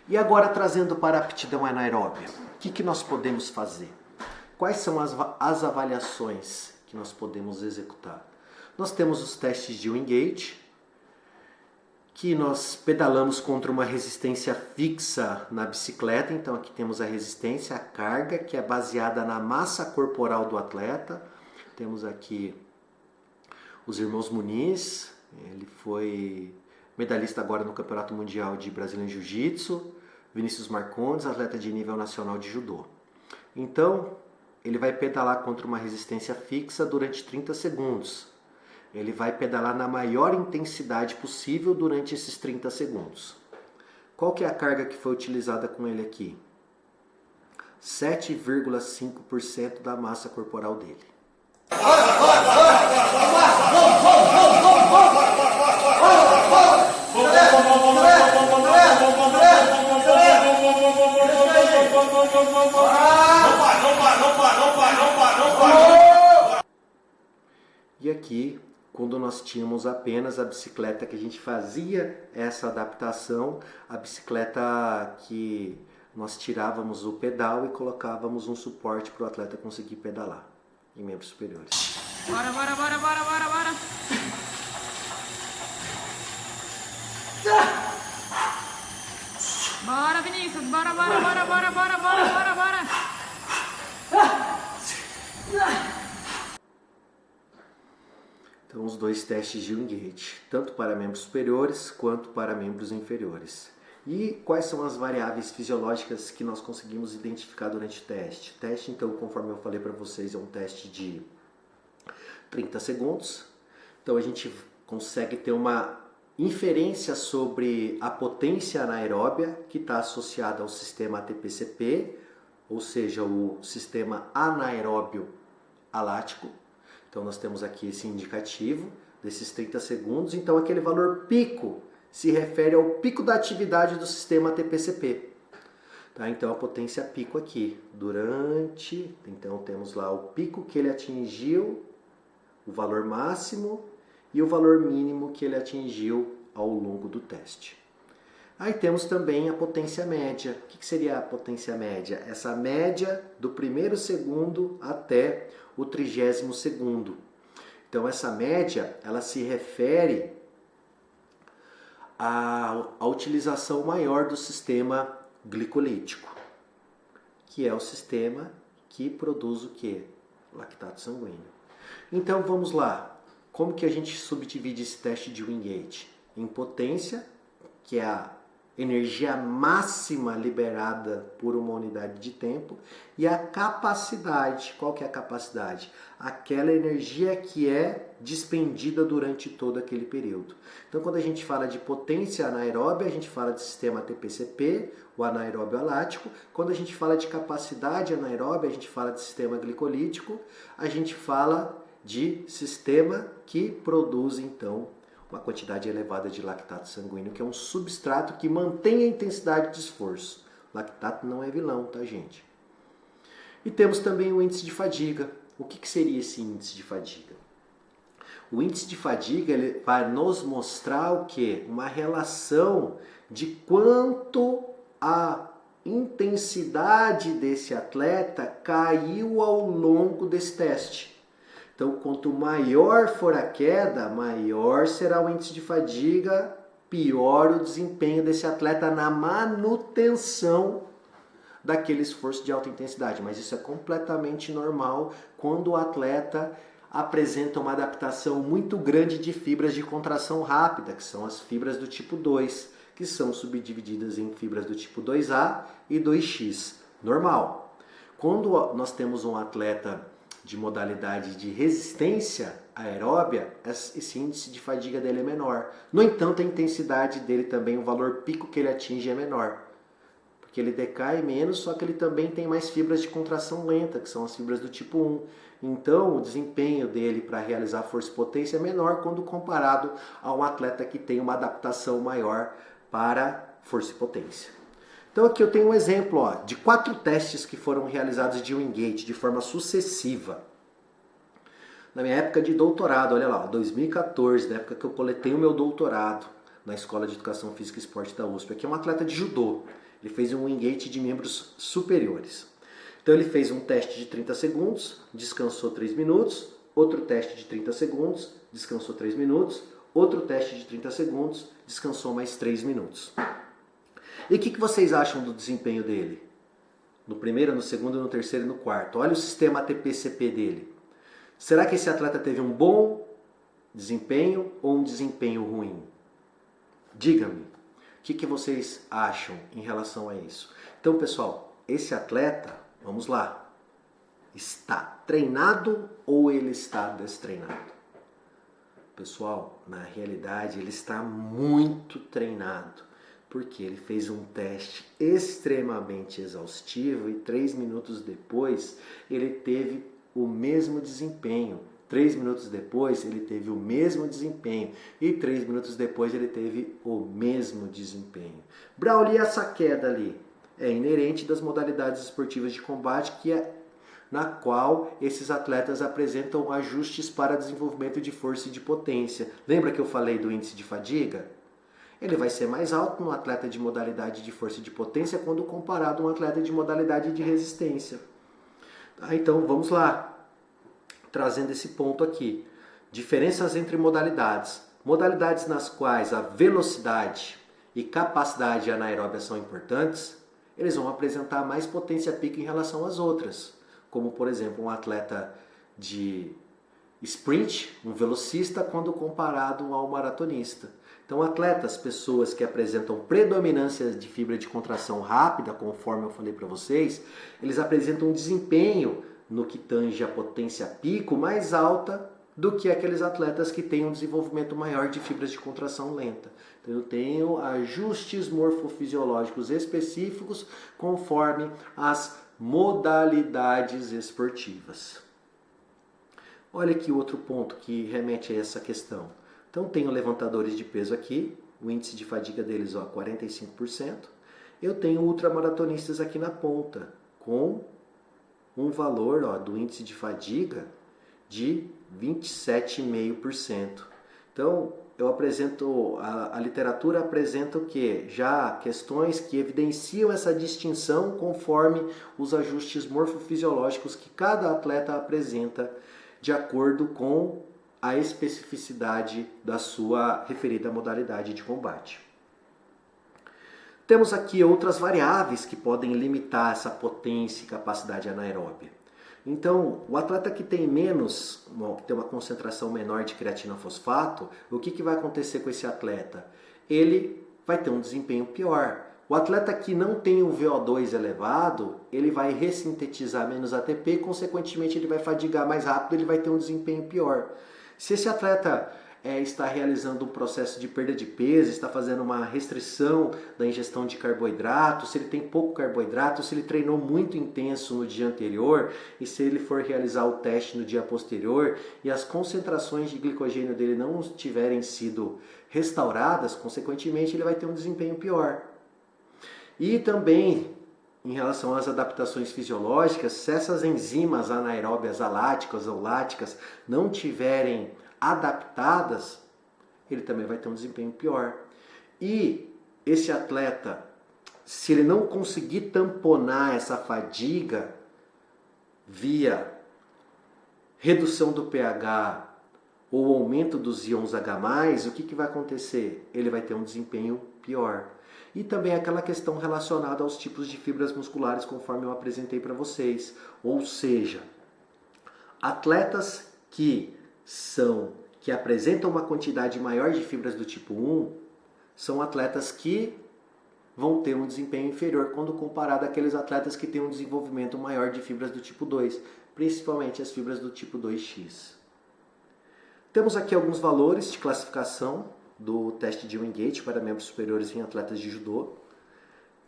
E agora, trazendo para a aptidão anaeróbia, o que nós podemos fazer? Quais são as avaliações que nós podemos executar? Nós temos os testes de Wingate, que nós pedalamos contra uma resistência fixa na bicicleta. Então aqui temos a resistência, a carga, que é baseada na massa corporal do atleta. Temos aqui os irmãos Muniz, ele foi medalhista agora no Campeonato Mundial de Brasileiro Jiu-Jitsu. Vinícius Marcondes, atleta de nível nacional de judô. Então, ele vai pedalar contra uma resistência fixa durante 30 segundos. Ele vai pedalar na maior intensidade possível durante esses 30 segundos. Qual que é a carga que foi utilizada com ele aqui? 7,5% da massa corporal dele. E aqui, quando nós tínhamos apenas a bicicleta que a gente fazia essa adaptação, a bicicleta que nós tirávamos o pedal e colocávamos um suporte para o atleta conseguir pedalar em membros superiores. Bora, bora, bora, bora, bora, bora! Bora, Vinícius! Bora, bora, bora, bora, bora, bora, bora, bora! Então, os dois testes de Wingate, tanto para membros superiores quanto para membros inferiores. E quais são as variáveis fisiológicas que nós conseguimos identificar durante o teste? O teste, então, conforme eu falei para vocês, é um teste de 30 segundos. Então, a gente consegue ter uma inferência sobre a potência anaeróbia que está associada ao sistema ATP-CP, ou seja, o sistema anaeróbio alático. Então nós temos aqui esse indicativo desses 30 segundos. Então aquele valor pico se refere ao pico da atividade do sistema ATP-CP. Tá? Então a potência pico aqui, então temos lá o pico que ele atingiu, o valor máximo e o valor mínimo que ele atingiu ao longo do teste. Aí temos também a potência média. O que seria a potência média? Essa média do primeiro segundo até o 30º segundo. Então essa média, ela se refere à utilização maior do sistema glicolítico, que é o sistema que produz o quê? Lactato sanguíneo. Então vamos lá. Como que a gente subdivide esse teste de Wingate? Em potência, que é a energia máxima liberada por uma unidade de tempo, e a capacidade. Qual que é a capacidade? Aquela energia que é despendida durante todo aquele período. Então, quando a gente fala de potência anaeróbia, a gente fala de sistema ATP-CP, o anaeróbio alático. Quando a gente fala de capacidade anaeróbia, a gente fala de sistema glicolítico. A gente fala de sistema que produz, então, uma quantidade elevada de lactato sanguíneo, que é um substrato que mantém a intensidade de esforço. Lactato não é vilão, tá, gente? E temos também o índice de fadiga. O que seria esse índice de fadiga? O índice de fadiga ele vai nos mostrar o quê? Uma relação de quanto a intensidade desse atleta caiu ao longo desse teste. Então, quanto maior for a queda, maior será o índice de fadiga, pior o desempenho desse atleta na manutenção daquele esforço de alta intensidade. Mas isso é completamente normal quando o atleta apresenta uma adaptação muito grande de fibras de contração rápida, que são as fibras do tipo 2, que são subdivididas em fibras do tipo 2A e 2X. Normal. Quando nós temos um atleta de modalidade de resistência aeróbia, esse índice de fadiga dele é menor. No entanto, a intensidade dele também, o valor pico que ele atinge é menor. Porque ele decai menos, só que ele também tem mais fibras de contração lenta, que são as fibras do tipo 1. Então, o desempenho dele para realizar força e potência é menor quando comparado a um atleta que tem uma adaptação maior para força e potência. Então aqui eu tenho um exemplo de 4 testes que foram realizados de Wingate de forma sucessiva. Na minha época de doutorado, olha lá, 2014, na época que eu coletei o meu doutorado na Escola de Educação Física e Esporte da USP. Aqui é um atleta de judô, ele fez um Wingate de membros superiores. Então ele fez um teste de 30 segundos, descansou 3 minutos, outro teste de 30 segundos, descansou 3 minutos, outro teste de 30 segundos, descansou mais 3 minutos. E o que vocês acham do desempenho dele? No primeiro, no segundo, no terceiro e no quarto. Olha o sistema ATP-CP dele. Será que esse atleta teve um bom desempenho ou um desempenho ruim? Diga-me, o que vocês acham em relação a isso? Então, pessoal, esse atleta, vamos lá, está treinado ou ele está destreinado? Pessoal, na realidade, ele está muito treinado. Porque ele fez um teste extremamente exaustivo e 3 minutos depois ele teve o mesmo desempenho. 3 minutos depois ele teve o mesmo desempenho e 3 minutos depois ele teve o mesmo desempenho. Braulio, essa queda ali é inerente das modalidades esportivas de combate na qual esses atletas apresentam ajustes para desenvolvimento de força e de potência. Lembra que eu falei do índice de fadiga? Ele vai ser mais alto no atleta de modalidade de força e de potência quando comparado a um atleta de modalidade de resistência. Então vamos lá, trazendo esse ponto aqui. Diferenças entre modalidades. Modalidades nas quais a velocidade e capacidade anaeróbia são importantes, eles vão apresentar mais potência pico em relação às outras. Como, por exemplo, um atleta de sprint, um velocista, quando comparado ao maratonista. Então, atletas, pessoas que apresentam predominância de fibra de contração rápida, conforme eu falei para vocês, eles apresentam um desempenho no que tange a potência pico mais alta do que aqueles atletas que têm um desenvolvimento maior de fibras de contração lenta. Então, eu tenho ajustes morfofisiológicos específicos conforme as modalidades esportivas. Olha aqui outro ponto que remete a essa questão. Então, tenho levantadores de peso aqui, o índice de fadiga deles, 45%. Eu tenho ultramaratonistas aqui na ponta, com um valor do índice de fadiga de 27,5%. Então, eu apresento, a literatura apresenta o quê? Já questões que evidenciam essa distinção conforme os ajustes morfofisiológicos que cada atleta apresenta de acordo com a especificidade da sua referida modalidade de combate. Temos aqui outras variáveis que podem limitar essa potência e capacidade anaeróbia. Então, o atleta que tem que tem uma concentração menor de creatina fosfato, o que vai acontecer com esse atleta? Ele vai ter um desempenho pior. O atleta que não tem o VO2 elevado, ele vai ressintetizar menos ATP, consequentemente ele vai fadigar mais rápido, ele vai ter um desempenho pior. Se esse atleta está realizando um processo de perda de peso, está fazendo uma restrição da ingestão de carboidrato, se ele tem pouco carboidrato, se ele treinou muito intenso no dia anterior e se ele for realizar o teste no dia posterior e as concentrações de glicogênio dele não tiverem sido restauradas, consequentemente ele vai ter um desempenho pior. E também, em relação às adaptações fisiológicas, se essas enzimas anaeróbias aláticas ou láticas não tiverem adaptadas, ele também vai ter um desempenho pior. E esse atleta, se ele não conseguir tamponar essa fadiga via redução do pH ou aumento dos íons H+, o que vai acontecer? Ele vai ter um desempenho pior. E também aquela questão relacionada aos tipos de fibras musculares, conforme eu apresentei para vocês. Ou seja, atletas que apresentam uma quantidade maior de fibras do tipo 1 são atletas que vão ter um desempenho inferior quando comparado àqueles atletas que têm um desenvolvimento maior de fibras do tipo 2, principalmente as fibras do tipo 2X. Temos aqui alguns valores de classificação do teste de Wingate para membros superiores em atletas de judô.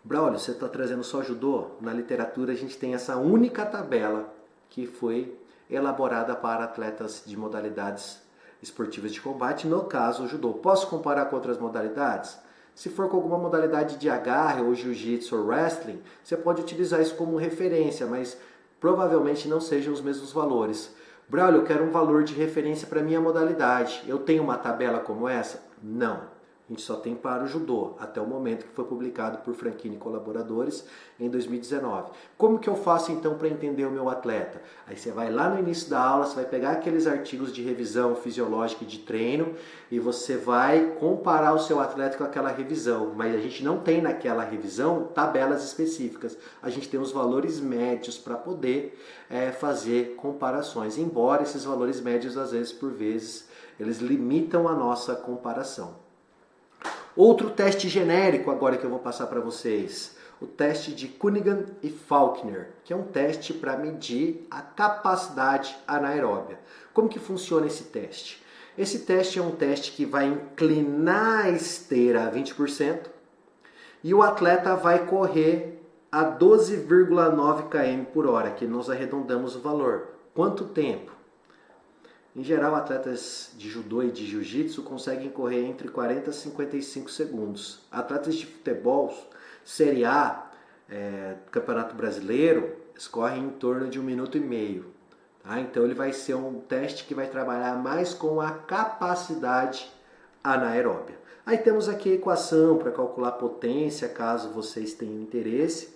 Braulio, você está trazendo só judô? Na literatura a gente tem essa única tabela que foi elaborada para atletas de modalidades esportivas de combate, no caso o judô. Posso comparar com outras modalidades? Se for com alguma modalidade de agarre ou jiu-jitsu ou wrestling, você pode utilizar isso como referência, mas provavelmente não sejam os mesmos valores. Braulio, eu quero um valor de referência para a minha modalidade. Eu tenho uma tabela como essa? Não. A gente só tem para o judô, até o momento que foi publicado por Franchini e colaboradores em 2019. Como que eu faço então para entender o meu atleta? Aí você vai lá no início da aula, você vai pegar aqueles artigos de revisão fisiológica e de treino e você vai comparar o seu atleta com aquela revisão. Mas a gente não tem naquela revisão tabelas específicas. A gente tem os valores médios para poder fazer comparações. Embora esses valores médios, às vezes, por vezes, eles limitam a nossa comparação. Outro teste genérico agora que eu vou passar para vocês, o teste de Cunningham e Faulkner, que é um teste para medir a capacidade anaeróbia. Como que funciona esse teste? Esse teste é um teste que vai inclinar a esteira a 20% e o atleta vai correr a 12,9 km por hora, que nós arredondamos o valor. Quanto tempo? Em geral, atletas de judô e de jiu-jitsu conseguem correr entre 40 e 55 segundos. Atletas de futebol, Série A, Campeonato Brasileiro, eles correm em torno de 1 minuto e meio. Tá? Então ele vai ser um teste que vai trabalhar mais com a capacidade anaeróbia. Aí temos aqui a equação para calcular a potência, caso vocês tenham interesse.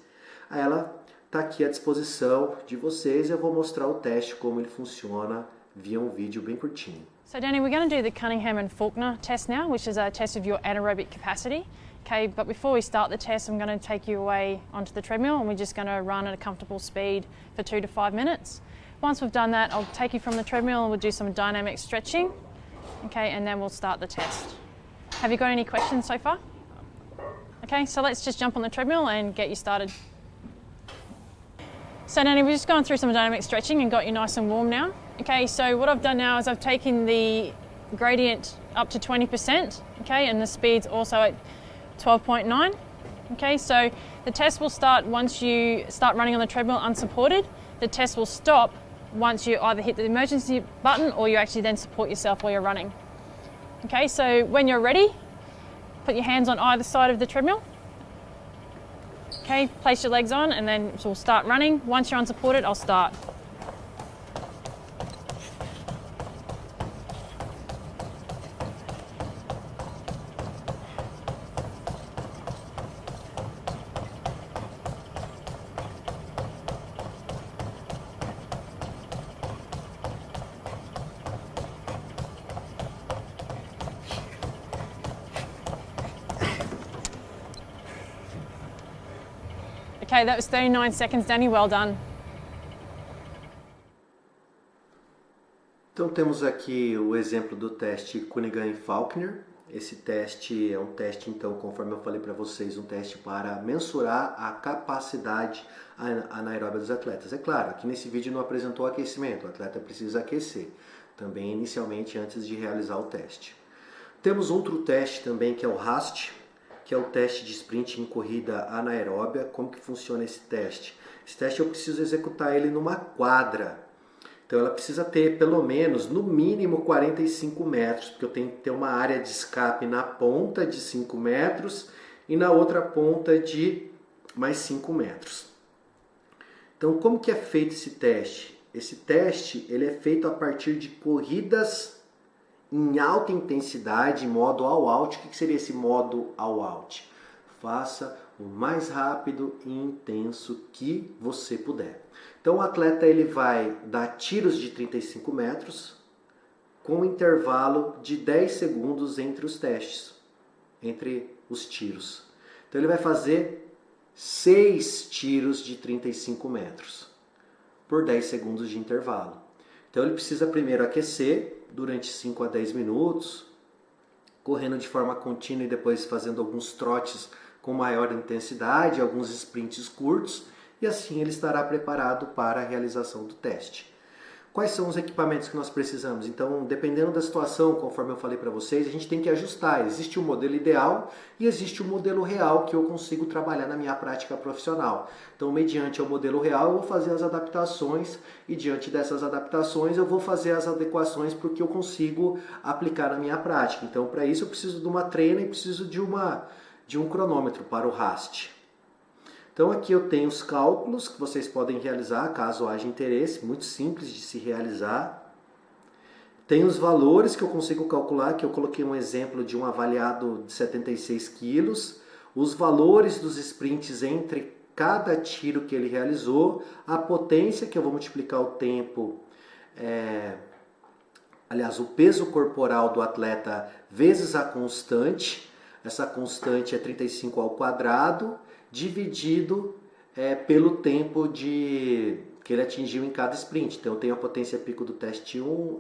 Aí ela está aqui à disposição de vocês. Eu vou mostrar o teste, como ele funciona, via um vídeo bem curtinho. So Danny, we're going to do the Cunningham and Faulkner test now, which is a test of your anaerobic capacity. Okay, but before we start the test, I'm going to take you away onto the treadmill and we're just going to run at a comfortable speed for 2 to 5 minutes. Once we've done that, I'll take you from the treadmill and we'll do some dynamic stretching. Okay, and then we'll start the test. Have you got any questions so far? Okay, so let's just jump on the treadmill and get you started. So Danny, we've just gone through some dynamic stretching and got you nice and warm now. Okay, so what I've done now is I've taken the gradient up to 20%, okay, and the speed's also at 12.9. Okay, so the test will start once you start running on the treadmill unsupported. The test will stop once you either hit the emergency button or you actually then support yourself while you're running. Okay, so when you're ready, put your hands on either side of the treadmill. Okay, place your legs on and then we'll start running. Once you're unsupported, I'll start. Okay, that was 39 seconds, Danny, well done. Então temos aqui o exemplo do teste Cunningham e Faulkner. Esse teste é um teste, então, conforme eu falei para vocês, um teste para mensurar a capacidade anaeróbica dos atletas. É claro, aqui nesse vídeo não apresentou aquecimento, o atleta precisa aquecer também inicialmente antes de realizar o teste. Temos outro teste também que é o RAST, que é o teste de sprint em corrida anaeróbia. Como que funciona esse teste? Esse teste eu preciso executar ele numa quadra. Então ela precisa ter pelo menos, no mínimo, 45 metros, porque eu tenho que ter uma área de escape na ponta de 5 metros e na outra ponta de mais 5 metros. Então como que é feito esse teste? Esse teste ele é feito a partir de corridas em alta intensidade, modo all out. O que seria esse modo all out? Faça o mais rápido e intenso que você puder. Então o atleta ele vai dar tiros de 35 metros com um intervalo de 10 segundos entre os testes, entre os tiros. Então ele vai fazer 6 tiros de 35 metros por 10 segundos de intervalo. Então ele precisa primeiro aquecer durante 5 a 10 minutos, correndo de forma contínua e depois fazendo alguns trotes com maior intensidade, alguns sprints curtos, e assim ele estará preparado para a realização do teste. Quais são os equipamentos que nós precisamos? Então, dependendo da situação, conforme eu falei para vocês, a gente tem que ajustar. Existe o modelo ideal e existe o modelo real que eu consigo trabalhar na minha prática profissional. Então, mediante o modelo real, eu vou fazer as adaptações e diante dessas adaptações eu vou fazer as adequações para o que eu consigo aplicar na minha prática. Então, para isso eu preciso de uma treina e preciso de um cronômetro para o RAST. Então aqui eu tenho os cálculos que vocês podem realizar caso haja interesse, muito simples de se realizar. Tem os valores que eu consigo calcular, que eu coloquei um exemplo de um avaliado de 76 quilos, os valores dos sprints entre cada tiro que ele realizou, a potência que eu vou multiplicar o tempo, o peso corporal do atleta vezes a constante. Essa constante é 35 ao quadrado, dividido pelo tempo que ele atingiu em cada sprint. Então eu tenho a potência pico do teste 1,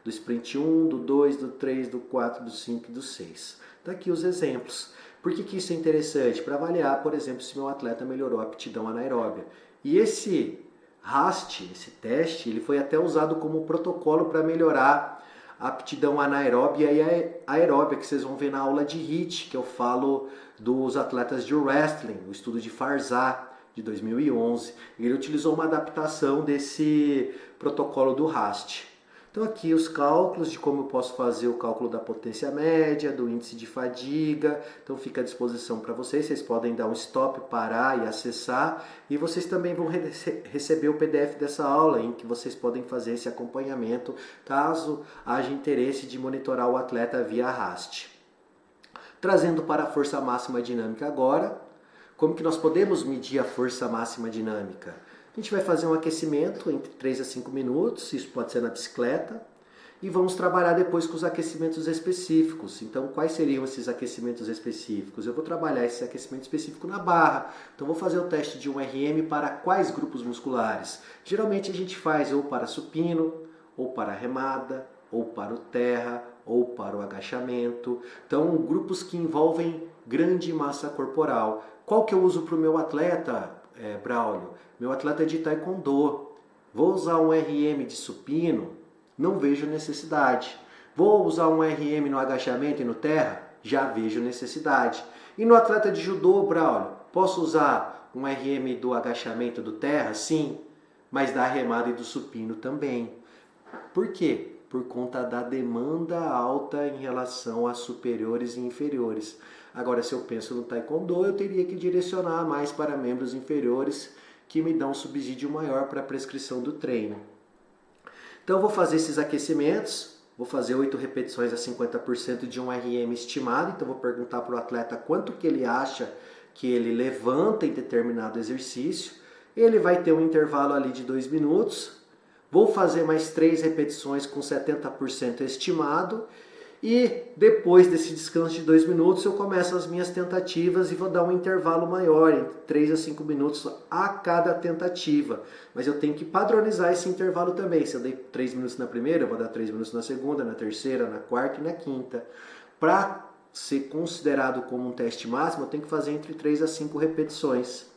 do sprint 1, do 2, do 3, do 4, do 5 e do 6. Então aqui os exemplos. Por que isso é interessante? Para avaliar, por exemplo, se meu atleta melhorou a aptidão anaeróbia. E esse RAST, esse teste, ele foi até usado como protocolo para melhorar a aptidão anaeróbia e aeróbia, que vocês vão ver na aula de HIIT, que eu falo dos atletas de wrestling, o estudo de Farzad, de 2011. Ele utilizou uma adaptação desse protocolo do RAST. Então aqui os cálculos de como eu posso fazer o cálculo da potência média, do índice de fadiga. Então fica à disposição para vocês. Vocês podem dar um stop, parar e acessar. E vocês também vão receber o PDF dessa aula, em que vocês podem fazer esse acompanhamento, caso haja interesse de monitorar o atleta via RAST. Trazendo para a força máxima dinâmica agora, como que nós podemos medir a força máxima dinâmica? A gente vai fazer um aquecimento entre 3 a 5 minutos, isso pode ser na bicicleta, e vamos trabalhar depois com os aquecimentos específicos. Então, quais seriam esses aquecimentos específicos? Eu vou trabalhar esse aquecimento específico na barra. Então, vou fazer o teste de um RM para quais grupos musculares? Geralmente a gente faz ou para supino, ou para remada, ou para o terra, ou para o agachamento. Então, grupos que envolvem grande massa corporal. Qual que eu uso para o meu atleta, Braulio? Meu atleta é de taekwondo. Vou usar um RM de supino? Não vejo necessidade. Vou usar um RM no agachamento e no terra? Já vejo necessidade. E no atleta de judô, Braulio, posso usar um RM do agachamento do terra? Sim, mas da remada e do supino também. Por quê? Por conta da demanda alta em relação a superiores e inferiores. Agora, se eu penso no taekwondo, eu teria que direcionar mais para membros inferiores, que me dão um subsídio maior para a prescrição do treino. Então eu vou fazer esses aquecimentos, vou fazer 8 repetições a 50% de um RM estimado, então vou perguntar para o atleta quanto que ele acha que ele levanta em determinado exercício. Ele vai ter um intervalo ali de 2 minutos, vou fazer mais 3 repetições com 70% estimado, e depois desse descanso de 2 minutos eu começo as minhas tentativas e vou dar um intervalo maior, entre 3 a 5 minutos a cada tentativa. Mas eu tenho que padronizar esse intervalo também. Se eu dei 3 minutos na primeira, eu vou dar 3 minutos na segunda, na terceira, na quarta e na quinta. Para ser considerado como um teste máximo, eu tenho que fazer entre 3 a 5 repetições.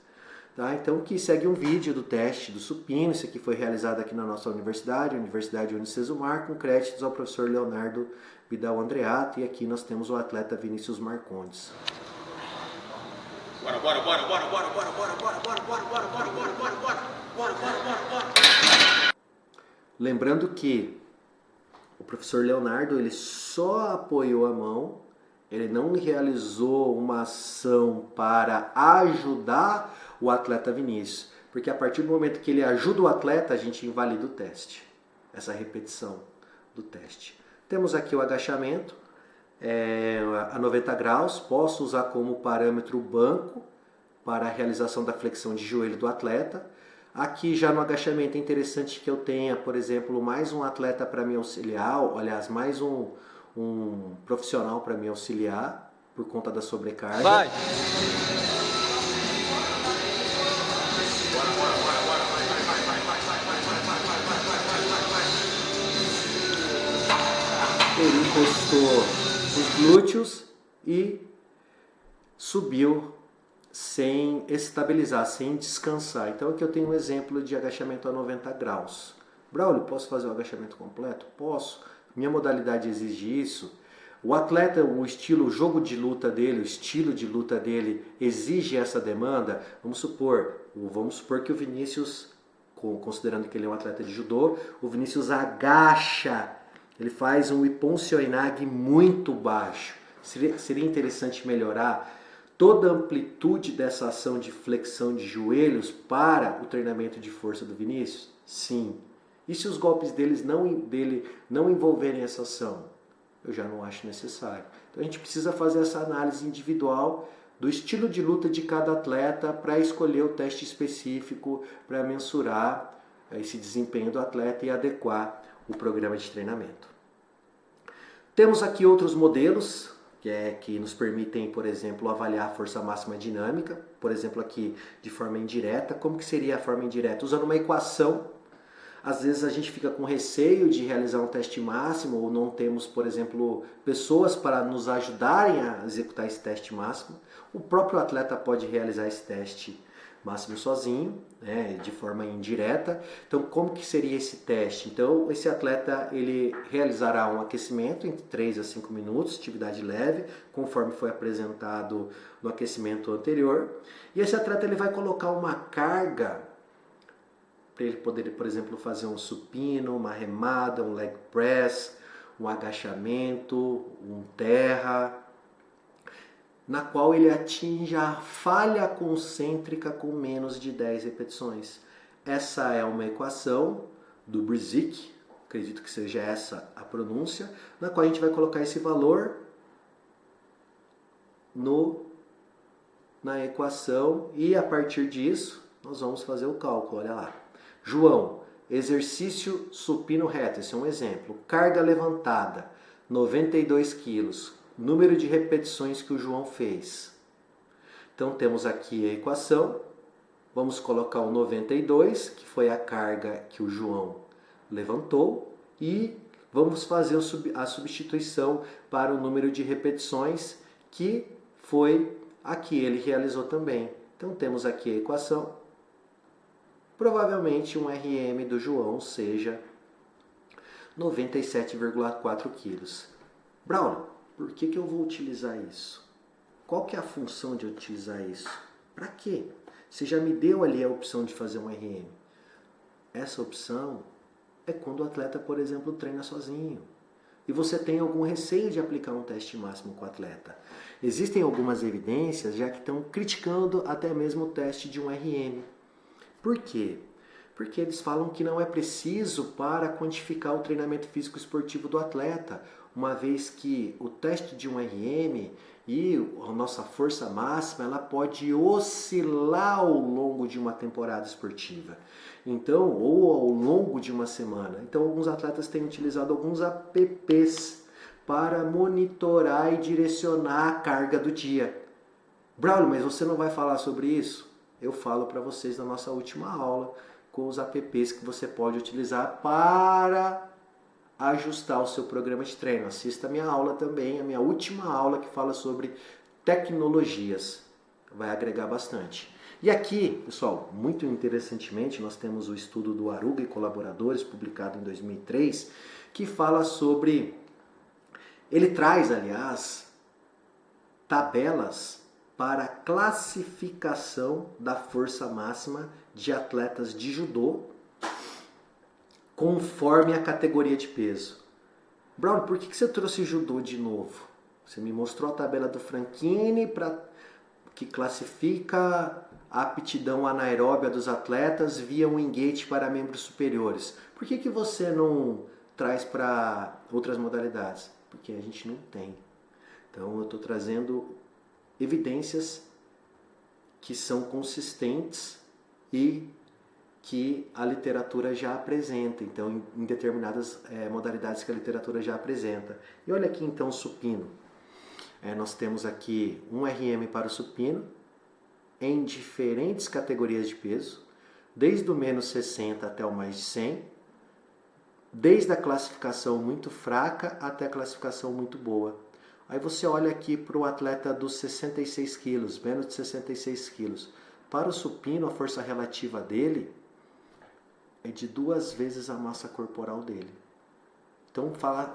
Tá? Então, aqui segue um vídeo do teste do supino. Isso aqui foi realizado aqui na nossa universidade, Universidade Unicesumar, com créditos ao professor Leonardo Vidal Andreato. E aqui nós temos o atleta Vinícius Marcondes. Lembrando que o professor Leonardo, ele só apoiou a mão, ele não realizou uma ação para ajudar o atleta Vinícius, porque a partir do momento que ele ajuda o atleta, a gente invalida o teste, essa repetição do teste. Temos aqui o agachamento a 90 graus, posso usar como parâmetro o banco para a realização da flexão de joelho do atleta. Aqui já no agachamento é interessante que eu tenha, por exemplo, mais um atleta para me auxiliar, aliás, mais um profissional para me auxiliar por conta da sobrecarga. Vai! Ele encostou os glúteos e subiu sem estabilizar, sem descansar. Então aqui eu tenho um exemplo de agachamento a 90 graus. Braulio, posso fazer o agachamento completo? Posso. Minha modalidade exige isso. O atleta, o estilo de luta dele exige essa demanda. Vamos supor que o Vinícius, considerando que ele é um atleta de judô, o Vinícius agacha, ele faz um Ippon Seoinage muito baixo. Seria interessante melhorar toda a amplitude dessa ação de flexão de joelhos para o treinamento de força do Vinícius? Sim. E se os golpes dele não envolverem essa ação? Eu já não acho necessário. Então a gente precisa fazer essa análise individual do estilo de luta de cada atleta para escolher o teste específico, para mensurar esse desempenho do atleta e adequar o programa de treinamento. Temos aqui outros modelos que nos permitem, por exemplo, avaliar a força máxima dinâmica, por exemplo, aqui de forma indireta. Como que seria a forma indireta? Usando uma equação. Às vezes a gente fica com receio de realizar um teste máximo ou não temos, por exemplo, pessoas para nos ajudarem a executar esse teste máximo. O próprio atleta pode realizar esse teste máximo sozinho, né, de forma indireta. Então, como que seria esse teste? Então, esse atleta ele realizará um aquecimento entre 3 a 5 minutos, atividade leve, conforme foi apresentado no aquecimento anterior. E esse atleta ele vai colocar uma carga para ele poder, por exemplo, fazer um supino, uma remada, um leg press, um agachamento, um terra, na qual ele atinja a falha concêntrica com menos de 10 repetições. Essa é uma equação do Brzyk, acredito que seja essa a pronúncia, na qual a gente vai colocar esse valor na equação e a partir disso nós vamos fazer o cálculo. Olha lá. João, exercício supino reto, esse é um exemplo. Carga levantada, 92 quilos. Número de repetições que o João fez. Então temos aqui a equação, vamos colocar o 92, que foi a carga que o João levantou, e vamos fazer a substituição para o número de repetições que foi a que ele realizou também. Então temos aqui a equação, provavelmente um RM do João seja 97,4 quilos. Braulio, por que eu vou utilizar isso? Qual que é a função de utilizar isso? Para quê? Você já me deu ali a opção de fazer um RM. Essa opção é quando o atleta, por exemplo, treina sozinho. E você tem algum receio de aplicar um teste máximo com o atleta. Existem algumas evidências já que estão criticando até mesmo o teste de um RM. Por quê? Porque eles falam que não é preciso para quantificar o treinamento físico esportivo do atleta, uma vez que o teste de um RM e a nossa força máxima ela pode oscilar ao longo de uma temporada esportiva, então, ou ao longo de uma semana. Então, alguns atletas têm utilizado alguns apps para monitorar e direcionar a carga do dia. Braulio, mas você não vai falar sobre isso? Eu falo para vocês na nossa última aula com os apps que você pode utilizar para ajustar o seu programa de treino. Assista a minha aula também, a minha última aula que fala sobre tecnologias. Vai agregar bastante. E aqui, pessoal, muito interessantemente, nós temos o estudo do Aruga e colaboradores, publicado em 2003, que fala sobre... Ele traz, aliás, tabelas para classificação da força máxima de atletas de judô conforme a categoria de peso. Braulio, por que você trouxe judô de novo? Você me mostrou a tabela do Franchini que classifica a aptidão anaeróbia dos atletas via um Wingate para membros superiores. Por que você não traz para outras modalidades? Porque a gente não tem. Então eu estou trazendo evidências que são consistentes e que a literatura já apresenta, então em determinadas modalidades que a literatura já apresenta. E olha aqui então o supino. Nós temos aqui um RM para o supino em diferentes categorias de peso, desde o menos 60 até o mais de 100, desde a classificação muito fraca até a classificação muito boa. Aí você olha aqui para o atleta dos 66 quilos, menos de 66 quilos. Para o supino, a força relativa dele é de 2 vezes a massa corporal dele. Então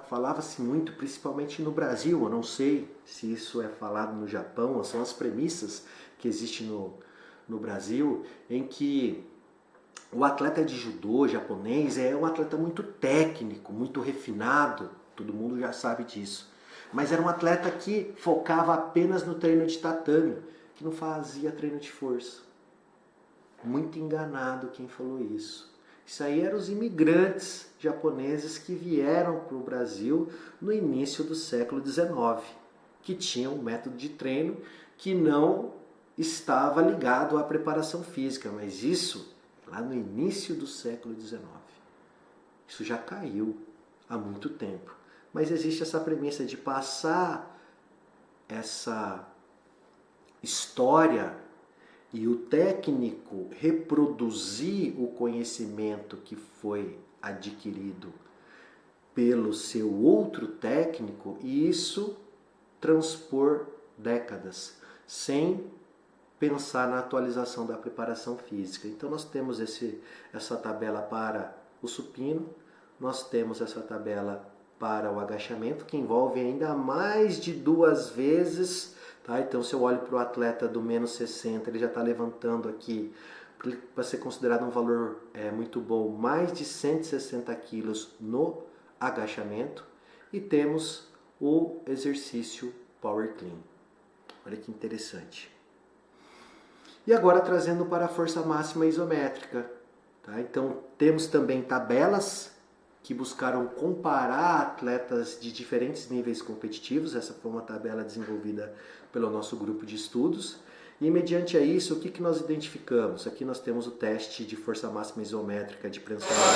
falava-se muito, principalmente no Brasil, eu não sei se isso é falado no Japão, ou são as premissas que existem no Brasil, em que o atleta de judô japonês é um atleta muito técnico, muito refinado, todo mundo já sabe disso. Mas era um atleta que focava apenas no treino de tatame, que não fazia treino de força. Muito enganado quem falou isso. Isso aí eram os imigrantes japoneses que vieram para o Brasil no início do século XIX, que tinham um método de treino que não estava ligado à preparação física, mas isso lá no início do século XIX. Isso já caiu há muito tempo. Mas existe essa premissa de passar essa história e o técnico reproduzir o conhecimento que foi adquirido pelo seu outro técnico e isso transpor décadas, sem pensar na atualização da preparação física. Então nós temos essa tabela para o supino, nós temos essa tabela para o agachamento, que envolve ainda mais de 2 vezes. Tá? Então, se eu olho para o atleta do menos 60, ele já está levantando aqui, para ser considerado um valor muito bom, mais de 160 quilos no agachamento. E temos o exercício Power Clean. Olha que interessante. E agora trazendo para a força máxima isométrica. Tá? Então, temos também tabelas que buscaram comparar atletas de diferentes níveis competitivos. Essa foi uma tabela desenvolvida pelo nosso grupo de estudos. E mediante a isso, o que nós identificamos? Aqui nós temos o teste de força máxima isométrica de preensão manual.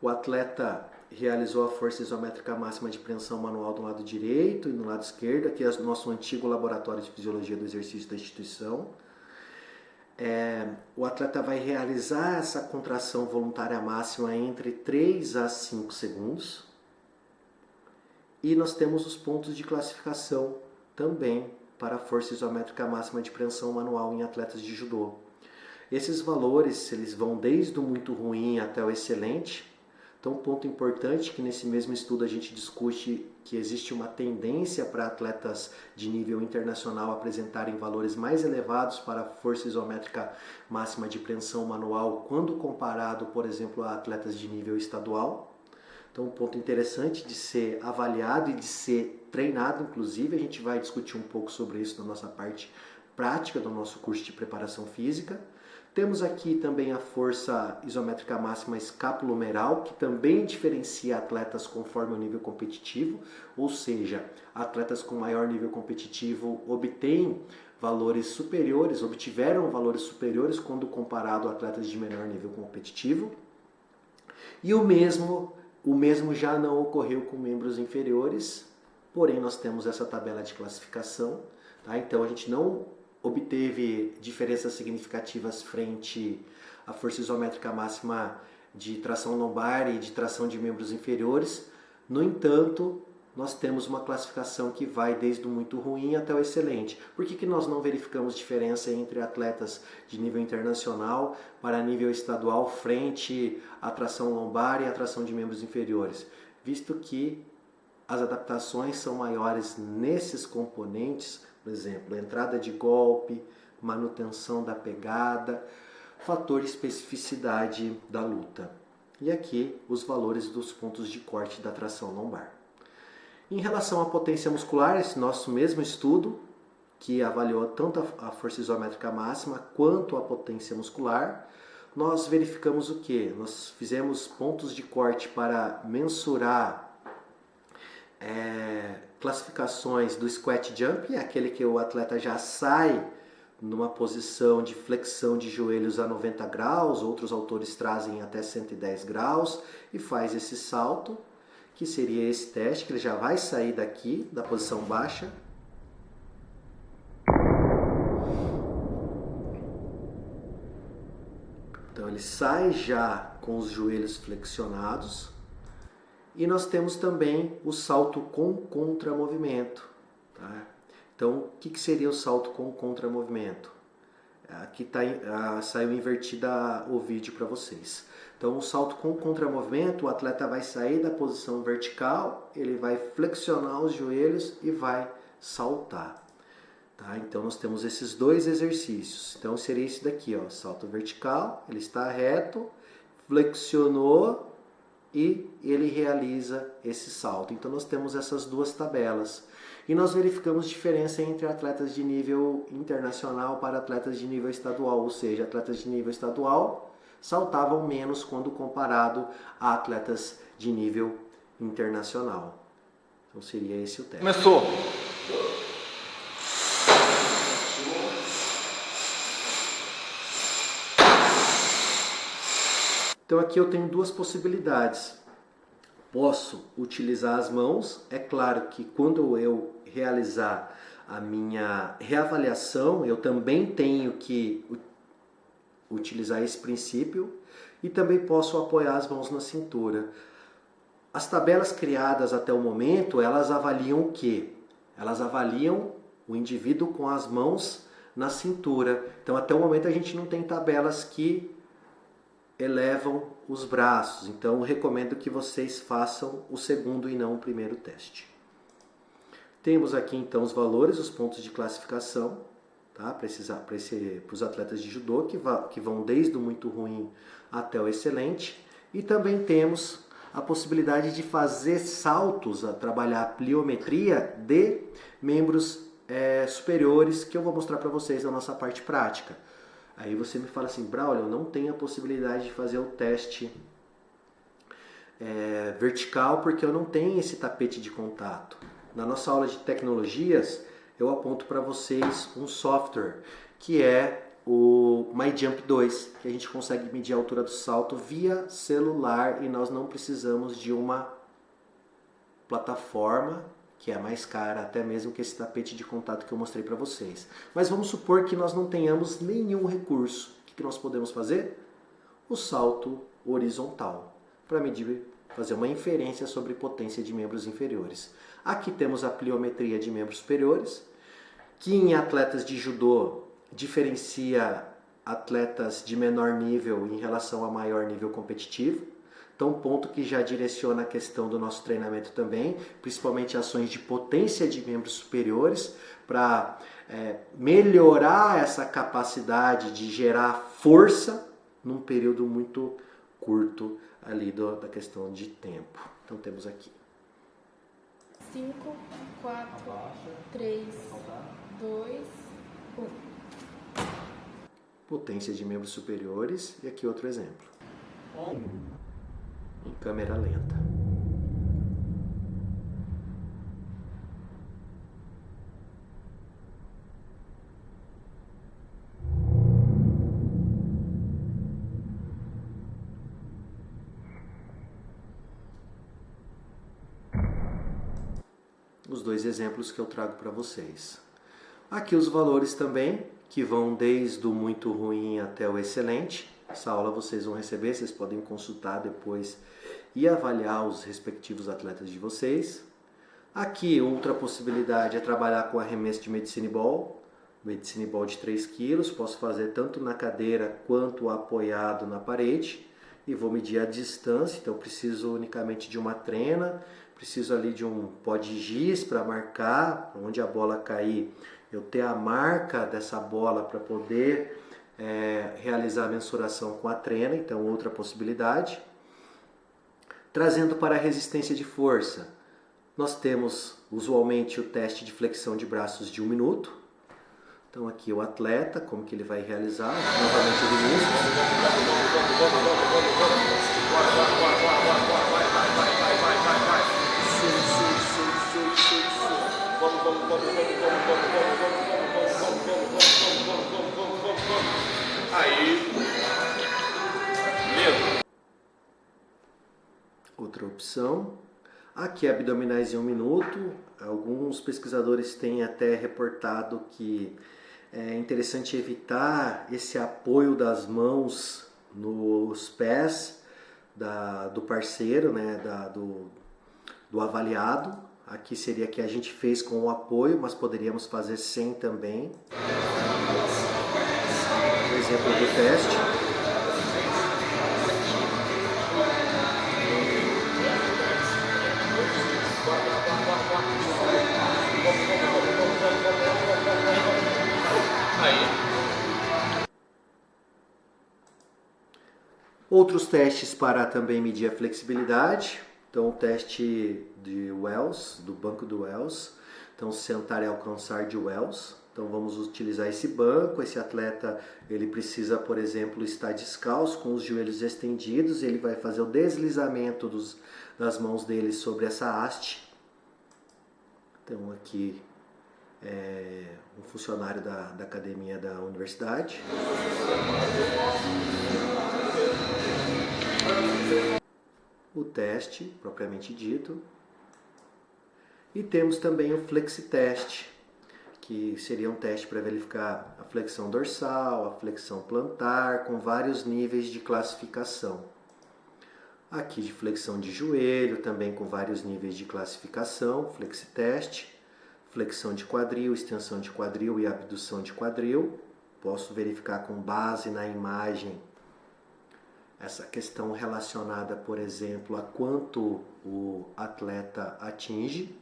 O atleta realizou a força isométrica máxima de preensão manual do lado direito e no lado esquerdo. Aqui é o nosso antigo laboratório de fisiologia do exercício da instituição. O atleta vai realizar essa contração voluntária máxima entre 3 a 5 segundos. E nós temos os pontos de classificação também para a força isométrica máxima de preensão manual em atletas de judô. Esses valores, eles vão desde o muito ruim até o excelente. Então, um ponto importante que nesse mesmo estudo a gente discute que existe uma tendência para atletas de nível internacional apresentarem valores mais elevados para a força isométrica máxima de preensão manual quando comparado, por exemplo, a atletas de nível estadual. Então, um ponto interessante de ser avaliado e de ser treinado, inclusive, a gente vai discutir um pouco sobre isso na nossa parte prática do nosso curso de preparação física. Temos aqui também a força isométrica máxima escapulohumeral, que também diferencia atletas conforme o nível competitivo, ou seja, atletas com maior nível competitivo obtiveram valores superiores quando comparado a atletas de menor nível competitivo. E o mesmo já não ocorreu com membros inferiores, porém nós temos essa tabela de classificação. Tá? Então a gente não obteve diferenças significativas frente à força isométrica máxima de tração lombar e de tração de membros inferiores. No entanto, nós temos uma classificação que vai desde o muito ruim até o excelente. Por que nós não verificamos diferença entre atletas de nível internacional para nível estadual frente à tração lombar e à tração de membros inferiores? Visto que as adaptações são maiores nesses componentes, por exemplo, entrada de golpe, manutenção da pegada, fator de especificidade da luta. E aqui os valores dos pontos de corte da tração lombar. Em relação à potência muscular, esse nosso mesmo estudo, que avaliou tanto a força isométrica máxima quanto a potência muscular, nós verificamos o que? Nós fizemos pontos de corte para mensurar classificações do squat jump, é aquele que o atleta já sai numa posição de flexão de joelhos a 90 graus, outros autores trazem até 110 graus e faz esse salto, que seria esse teste, que ele já vai sair daqui, da posição baixa. Então ele sai já com os joelhos flexionados. E nós temos também o salto com contramovimento. Tá? Então, o que seria o salto com contramovimento? Aqui saiu invertida o vídeo para vocês. Então, o salto com contramovimento, o atleta vai sair da posição vertical, ele vai flexionar os joelhos e vai saltar. Tá? Então, nós temos esses dois exercícios. Então, seria isso daqui, ó, salto vertical, ele está reto, flexionou e ele realiza esse salto. Então, nós temos essas duas tabelas. E nós verificamos diferença entre atletas de nível internacional para atletas de nível estadual, ou seja, atletas de nível estadual saltavam menos quando comparado a atletas de nível internacional. Então seria esse o teste. Começou! Então aqui eu tenho duas possibilidades. Posso utilizar as mãos, é claro que quando eu realizar a minha reavaliação, eu também tenho que utilizar esse princípio e também posso apoiar as mãos na cintura. As tabelas criadas até o momento, elas avaliam o quê? Elas avaliam o indivíduo com as mãos na cintura. Então até o momento a gente não tem tabelas que elevam os braços. Então eu recomendo que vocês façam o segundo e não o primeiro teste. Temos aqui então os valores, os pontos de classificação, tá? Para os atletas de judô, que vão desde o muito ruim até o excelente. E também temos a possibilidade de fazer saltos, a trabalhar a pliometria de membros superiores, que eu vou mostrar para vocês na nossa parte prática. Aí você me fala assim, Braulio, eu não tenho a possibilidade de fazer o teste vertical porque eu não tenho esse tapete de contato. Na nossa aula de tecnologias, eu aponto para vocês um software que é o MyJump 2, que a gente consegue medir a altura do salto via celular e nós não precisamos de uma plataforma que é mais cara até mesmo que esse tapete de contato que eu mostrei para vocês. Mas vamos supor que nós não tenhamos nenhum recurso. O que nós podemos fazer? O salto horizontal, para medir, fazer uma inferência sobre potência de membros inferiores. Aqui temos a pliometria de membros superiores, que em atletas de judô diferencia atletas de menor nível em relação a maior nível competitivo. Então, ponto que já direciona a questão do nosso treinamento também, principalmente ações de potência de membros superiores, para melhorar essa capacidade de gerar força num período muito curto ali da questão de tempo. Então, temos aqui. 5, 4, 3, 2, 1. Potência de membros superiores. E aqui outro exemplo. Em câmera lenta. Os dois exemplos que eu trago para vocês. Aqui os valores também, que vão desde o muito ruim até o excelente. Essa aula vocês vão receber, vocês podem consultar depois e avaliar os respectivos atletas de vocês. Aqui, outra possibilidade é trabalhar com arremesso de medicine ball de 3 kg. Posso fazer tanto na cadeira quanto apoiado na parede. E vou medir a distância, então eu preciso unicamente de uma trena, preciso ali de um pó de giz para marcar onde a bola cair. Eu ter a marca dessa bola para poder realizar a mensuração com a trena, então outra possibilidade. Trazendo para a resistência de força, nós temos usualmente o teste de flexão de braços de 1 minuto. Então aqui o atleta, como que ele vai realizar, novamente o Vinícius. Aí, outra opção. Aqui abdominais em 1 minuto. Alguns pesquisadores têm até reportado que é interessante evitar esse apoio das mãos nos pés do parceiro, né, do avaliado. Aqui seria que a gente fez com o apoio, mas poderíamos fazer sem também. Exemplo do teste. Outros testes para também medir a flexibilidade. Então, o teste de Wells, do banco do Wells. Então, sentar e alcançar de Wells. Então, vamos utilizar esse banco. Esse atleta, ele precisa, por exemplo, estar descalço, com os joelhos estendidos. Ele vai fazer o deslizamento das mãos dele sobre essa haste. Então, aqui é um funcionário da academia da universidade. O teste, propriamente dito. E temos também o flexiteste, que seria um teste para verificar a flexão dorsal, a flexão plantar, com vários níveis de classificação. Aqui de flexão de joelho, também com vários níveis de classificação, flexiteste, flexão de quadril, extensão de quadril e abdução de quadril. Posso verificar com base na imagem essa questão relacionada, por exemplo, a quanto o atleta atinge.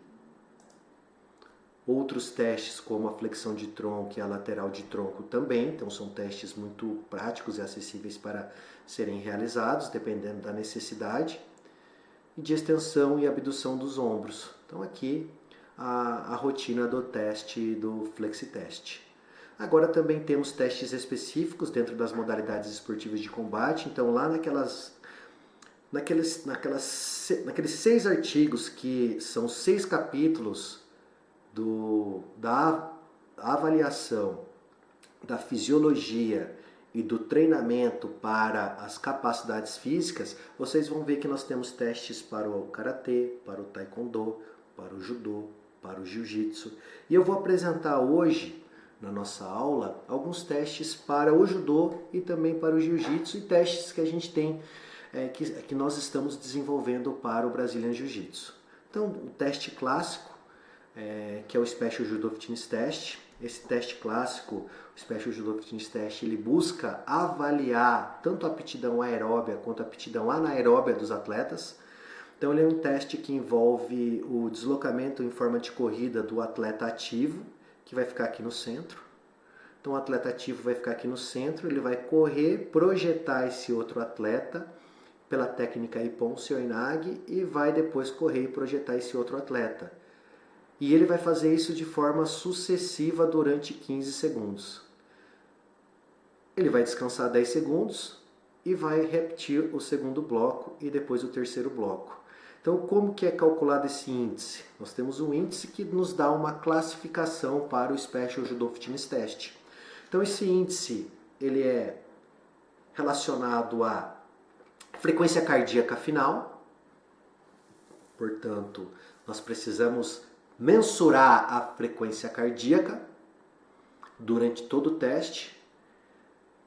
Outros testes, como a flexão de tronco e a lateral de tronco também, então são testes muito práticos e acessíveis para serem realizados, dependendo da necessidade. E de extensão e abdução dos ombros. Então aqui a rotina do teste do flexiteste. Agora também temos testes específicos dentro das modalidades esportivas de combate. Então lá naqueles 6 artigos, que são 6 capítulos da avaliação, da fisiologia e do treinamento para as capacidades físicas, vocês vão ver que nós temos testes para o karatê, para o taekwondo, para o judô, para o jiu-jitsu. E eu vou apresentar hoje, na nossa aula, alguns testes para o judô e também para o jiu-jitsu, e testes que a gente tem, que nós estamos desenvolvendo para o Brazilian Jiu-Jitsu. Então, o teste clássico, que é o Special Judo Fitness Test. Esse teste clássico, o Special Judo Fitness Test, ele busca avaliar tanto a aptidão aeróbia quanto a aptidão anaeróbia dos atletas. Então ele é um teste que envolve o deslocamento em forma de corrida do atleta ativo, que vai ficar aqui no centro. Então o atleta ativo vai ficar aqui no centro, ele vai correr, projetar esse outro atleta pela técnica Ippon Seoinage e vai depois correr e projetar esse outro atleta. E ele vai fazer isso de forma sucessiva durante 15 segundos. Ele vai descansar 10 segundos e vai repetir o segundo bloco e depois o terceiro bloco. Então, como que é calculado esse índice? Nós temos um índice que nos dá uma classificação para o Special Judo Fitness Test. Então, esse índice ele é relacionado à frequência cardíaca final. Portanto, nós precisamos mensurar a frequência cardíaca. durante todo o teste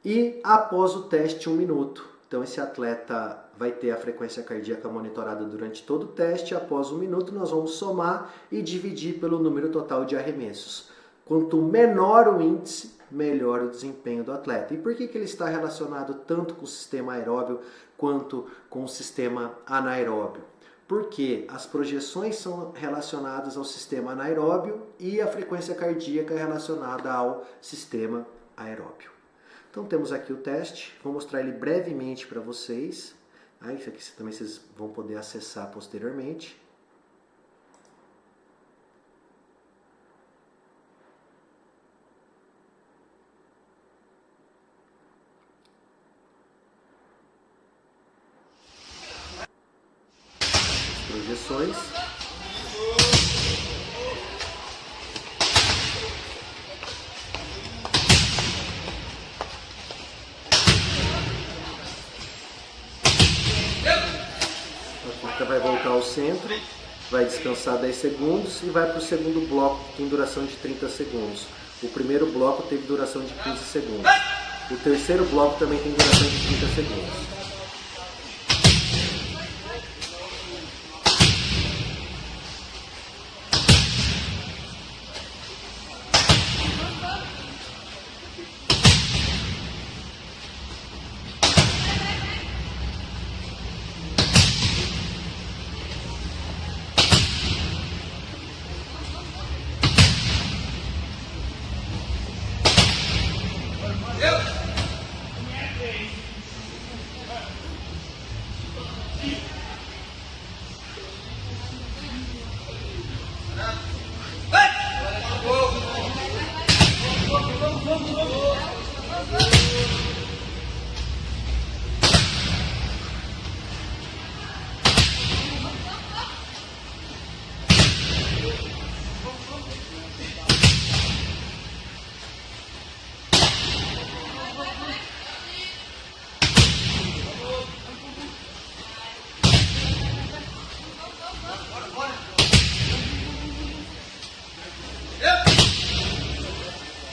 e após o teste 1 minuto. Então esse atleta vai ter a frequência cardíaca monitorada durante todo o teste, após 1 minuto nós vamos somar e dividir pelo número total de arremessos. Quanto menor o índice, melhor o desempenho do atleta. E por que ele está relacionado tanto com o sistema aeróbio quanto com o sistema anaeróbio? Porque as projeções são relacionadas ao sistema anaeróbio e a frequência cardíaca é relacionada ao sistema aeróbio. Então temos aqui o teste, vou mostrar ele brevemente para vocês. Isso aqui também vocês vão poder acessar posteriormente. Projeções. A atleta vai voltar ao centro, vai descansar 10 segundos e vai para o segundo bloco, que tem duração de 30 segundos. O primeiro bloco teve duração de 15 segundos. O terceiro bloco também tem duração de 30 segundos.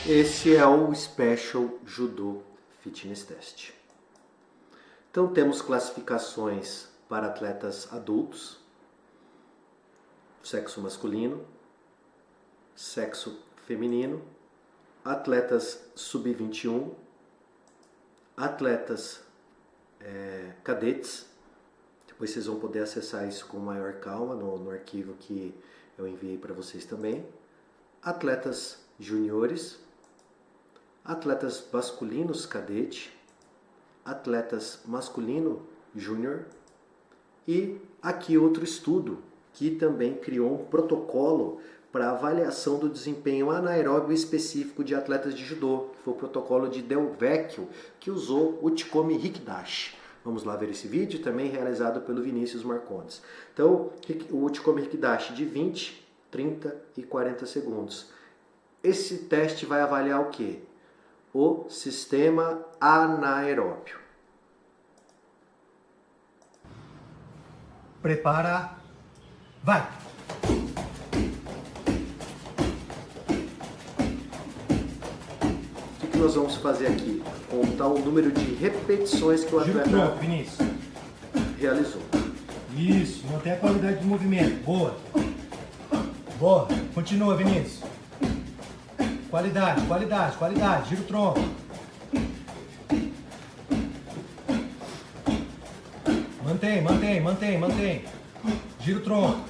Esse é o Special Judo Fitness Test. Então temos classificações para atletas adultos, sexo masculino, sexo feminino, atletas sub-21, atletas cadetes. Depois vocês vão poder acessar isso com maior calma no arquivo que eu enviei para vocês também. Atletas juniores, atletas masculinos cadete, atletas masculino júnior e aqui outro estudo que também criou um protocolo para avaliação do desempenho anaeróbio específico de atletas de judô, que foi o protocolo de Del Vecchio, que usou o Uchikomi Hikidashi. Vamos lá ver esse vídeo, também realizado pelo Vinícius Marcondes. Então, o Uchikomi Hikidashi de 20, 30 e 40 segundos. Esse teste vai avaliar o quê? O sistema anaeróbio. Prepara, vai! O que nós vamos fazer aqui? Contar o número de repetições que o atleta Vinícius. realizou. Isso, mantém a qualidade do movimento. Boa. Boa. Continua, Vinícius. Qualidade, qualidade, qualidade. Gira o tronco. Mantém, mantém, mantém, mantém. Gira o tronco.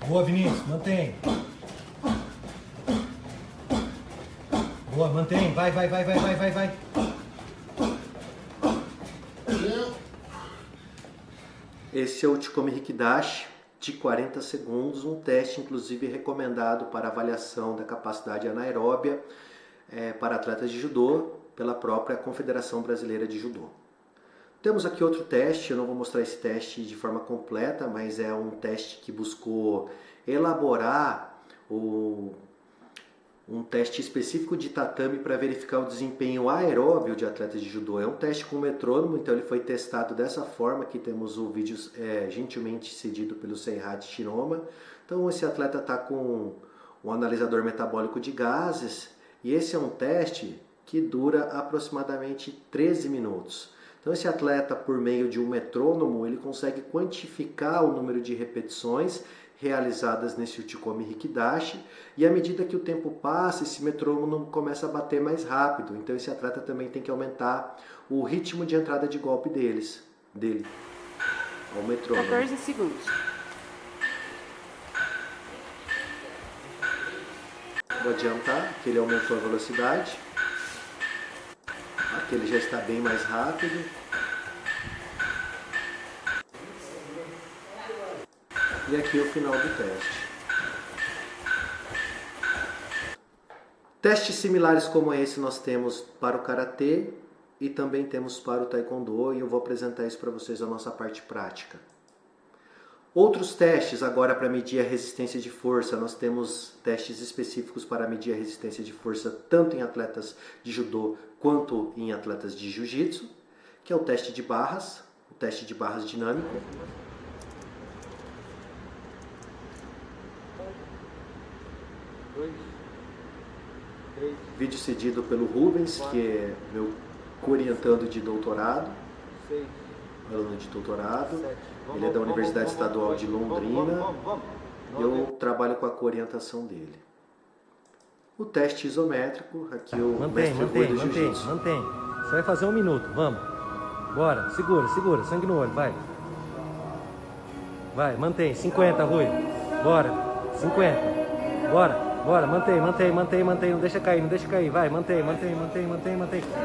Boa, Vinícius. Mantém. Boa, mantém. Vai, vai, vai, vai, vai, vai, vai. Esse é o Uchikomi Hikidashi de 40 segundos, um teste inclusive recomendado para avaliação da capacidade anaeróbia para atletas de judô pela própria Confederação Brasileira de Judô. Temos aqui outro teste, eu não vou mostrar esse teste de forma completa, mas é um teste que buscou elaborar um teste específico de tatame para verificar o desempenho aeróbio de atletas de judô. É um teste com metrônomo, então ele foi testado dessa forma. Aqui temos o vídeo gentilmente cedido pelo Seihachi Shiroma. Então esse atleta está com o analisador metabólico de gases, e esse é um teste que dura aproximadamente 13 minutos. Então esse atleta, por meio de um metrônomo, ele consegue quantificar o número de repetições realizadas nesse Uchikomi Hikidashi, e à medida que o tempo passa, esse metrônomo começa a bater mais rápido. Então esse atleta também tem que aumentar o ritmo de entrada de golpe dele, ao metrônomo. 14 segundos. Vou adiantar que ele aumentou a velocidade. Aqui ele já está bem mais rápido. E aqui é o final do teste. Testes similares como esse nós temos para o Karatê e também temos para o Taekwondo, e eu vou apresentar isso para vocês na nossa parte prática. Outros testes agora para medir a resistência de força. Nós temos testes específicos para medir a resistência de força tanto em atletas de judô quanto em atletas de jiu-jitsu, que é o teste de barras dinâmico. Vídeo cedido pelo Rubens, que é meu co-orientando de doutorado, aluno de doutorado. Ele é da Universidade Estadual de Londrina e eu trabalho com a co-orientação dele. O teste isométrico, aqui o mestre Rui do Jiu-Jitsu. Mantém. Você vai fazer 1 minuto, vamos. Bora, segura, sangue no olho, vai. Vai, mantém, 50, Rui. Bora, 50. Bora, mantém. Não deixa cair, vai, mantém.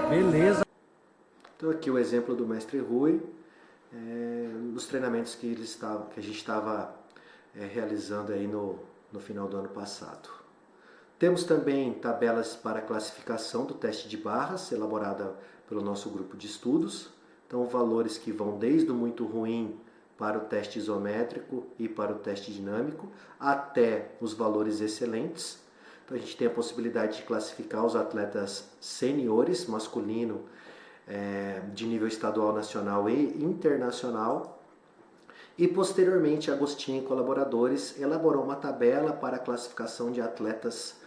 Beleza. Então aqui o exemplo do mestre Rui, nos treinamentos que a gente estava realizando aí no final do ano passado. Temos também tabelas para classificação do teste de barras, elaborada pelo nosso grupo de estudos. Então valores que vão desde o muito ruim para o teste isométrico e para o teste dinâmico, até os valores excelentes. Então a gente tem a possibilidade de classificar os atletas seniores, masculino, de nível estadual, nacional e internacional. E posteriormente, Agostinho e colaboradores elaborou uma tabela para a classificação de atletas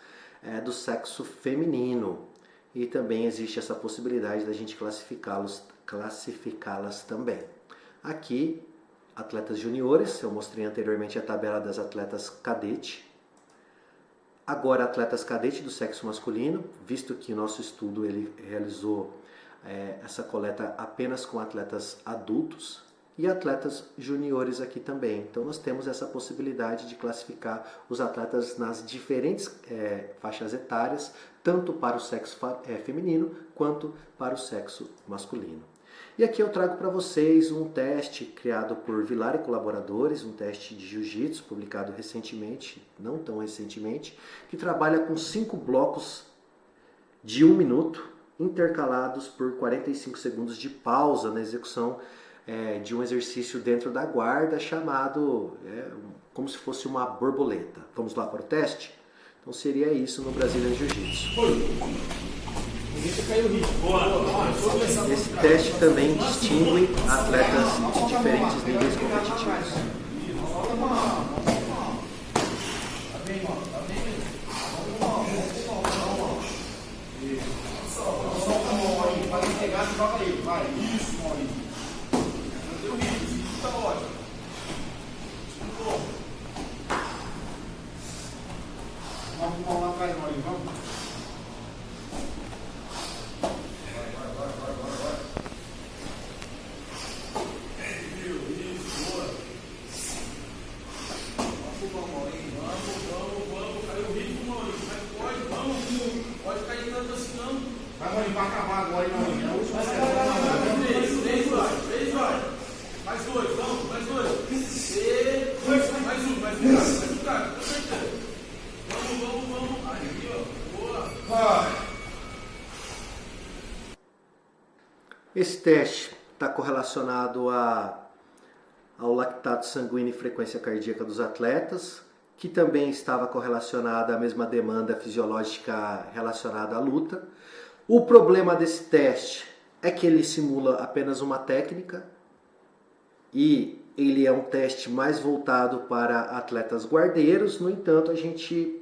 do sexo feminino. E também existe essa possibilidade da gente classificá-las também. Aqui, atletas juniores, eu mostrei anteriormente a tabela das atletas cadete. Agora, atletas cadete do sexo masculino, visto que nosso estudo ele realizou essa coleta apenas com atletas adultos, e atletas juniores aqui também. Então nós temos essa possibilidade de classificar os atletas nas diferentes faixas etárias, tanto para o sexo feminino quanto para o sexo masculino. E aqui eu trago para vocês um teste criado por Vilar e colaboradores, um teste de jiu-jitsu publicado recentemente, não tão recentemente, que trabalha com 5 blocos de 1 minuto, intercalados por 45 segundos de pausa na execução de um exercício dentro da guarda chamado como se fosse uma borboleta. Vamos lá para o teste? Então seria isso no Brazilian Jiu-Jitsu. Esse teste também distingue atletas de diferentes níveis competitivos. Vamos lá atrás, Maurinho, vamos. Vai, Maurinho, vai acabar agora, hein, Maurinho? É a última série. 3 vai. Mais 2, vamos, mais 2. Mais um, cara. Tô acertando. Vamos. Aí, ó. Boa. Esse teste está correlacionado ao lactato sanguíneo e frequência cardíaca dos atletas, que também estava correlacionada à mesma demanda fisiológica relacionada à luta. O problema desse teste é que ele simula apenas uma técnica e ele é um teste mais voltado para atletas guardeiros. No entanto, a gente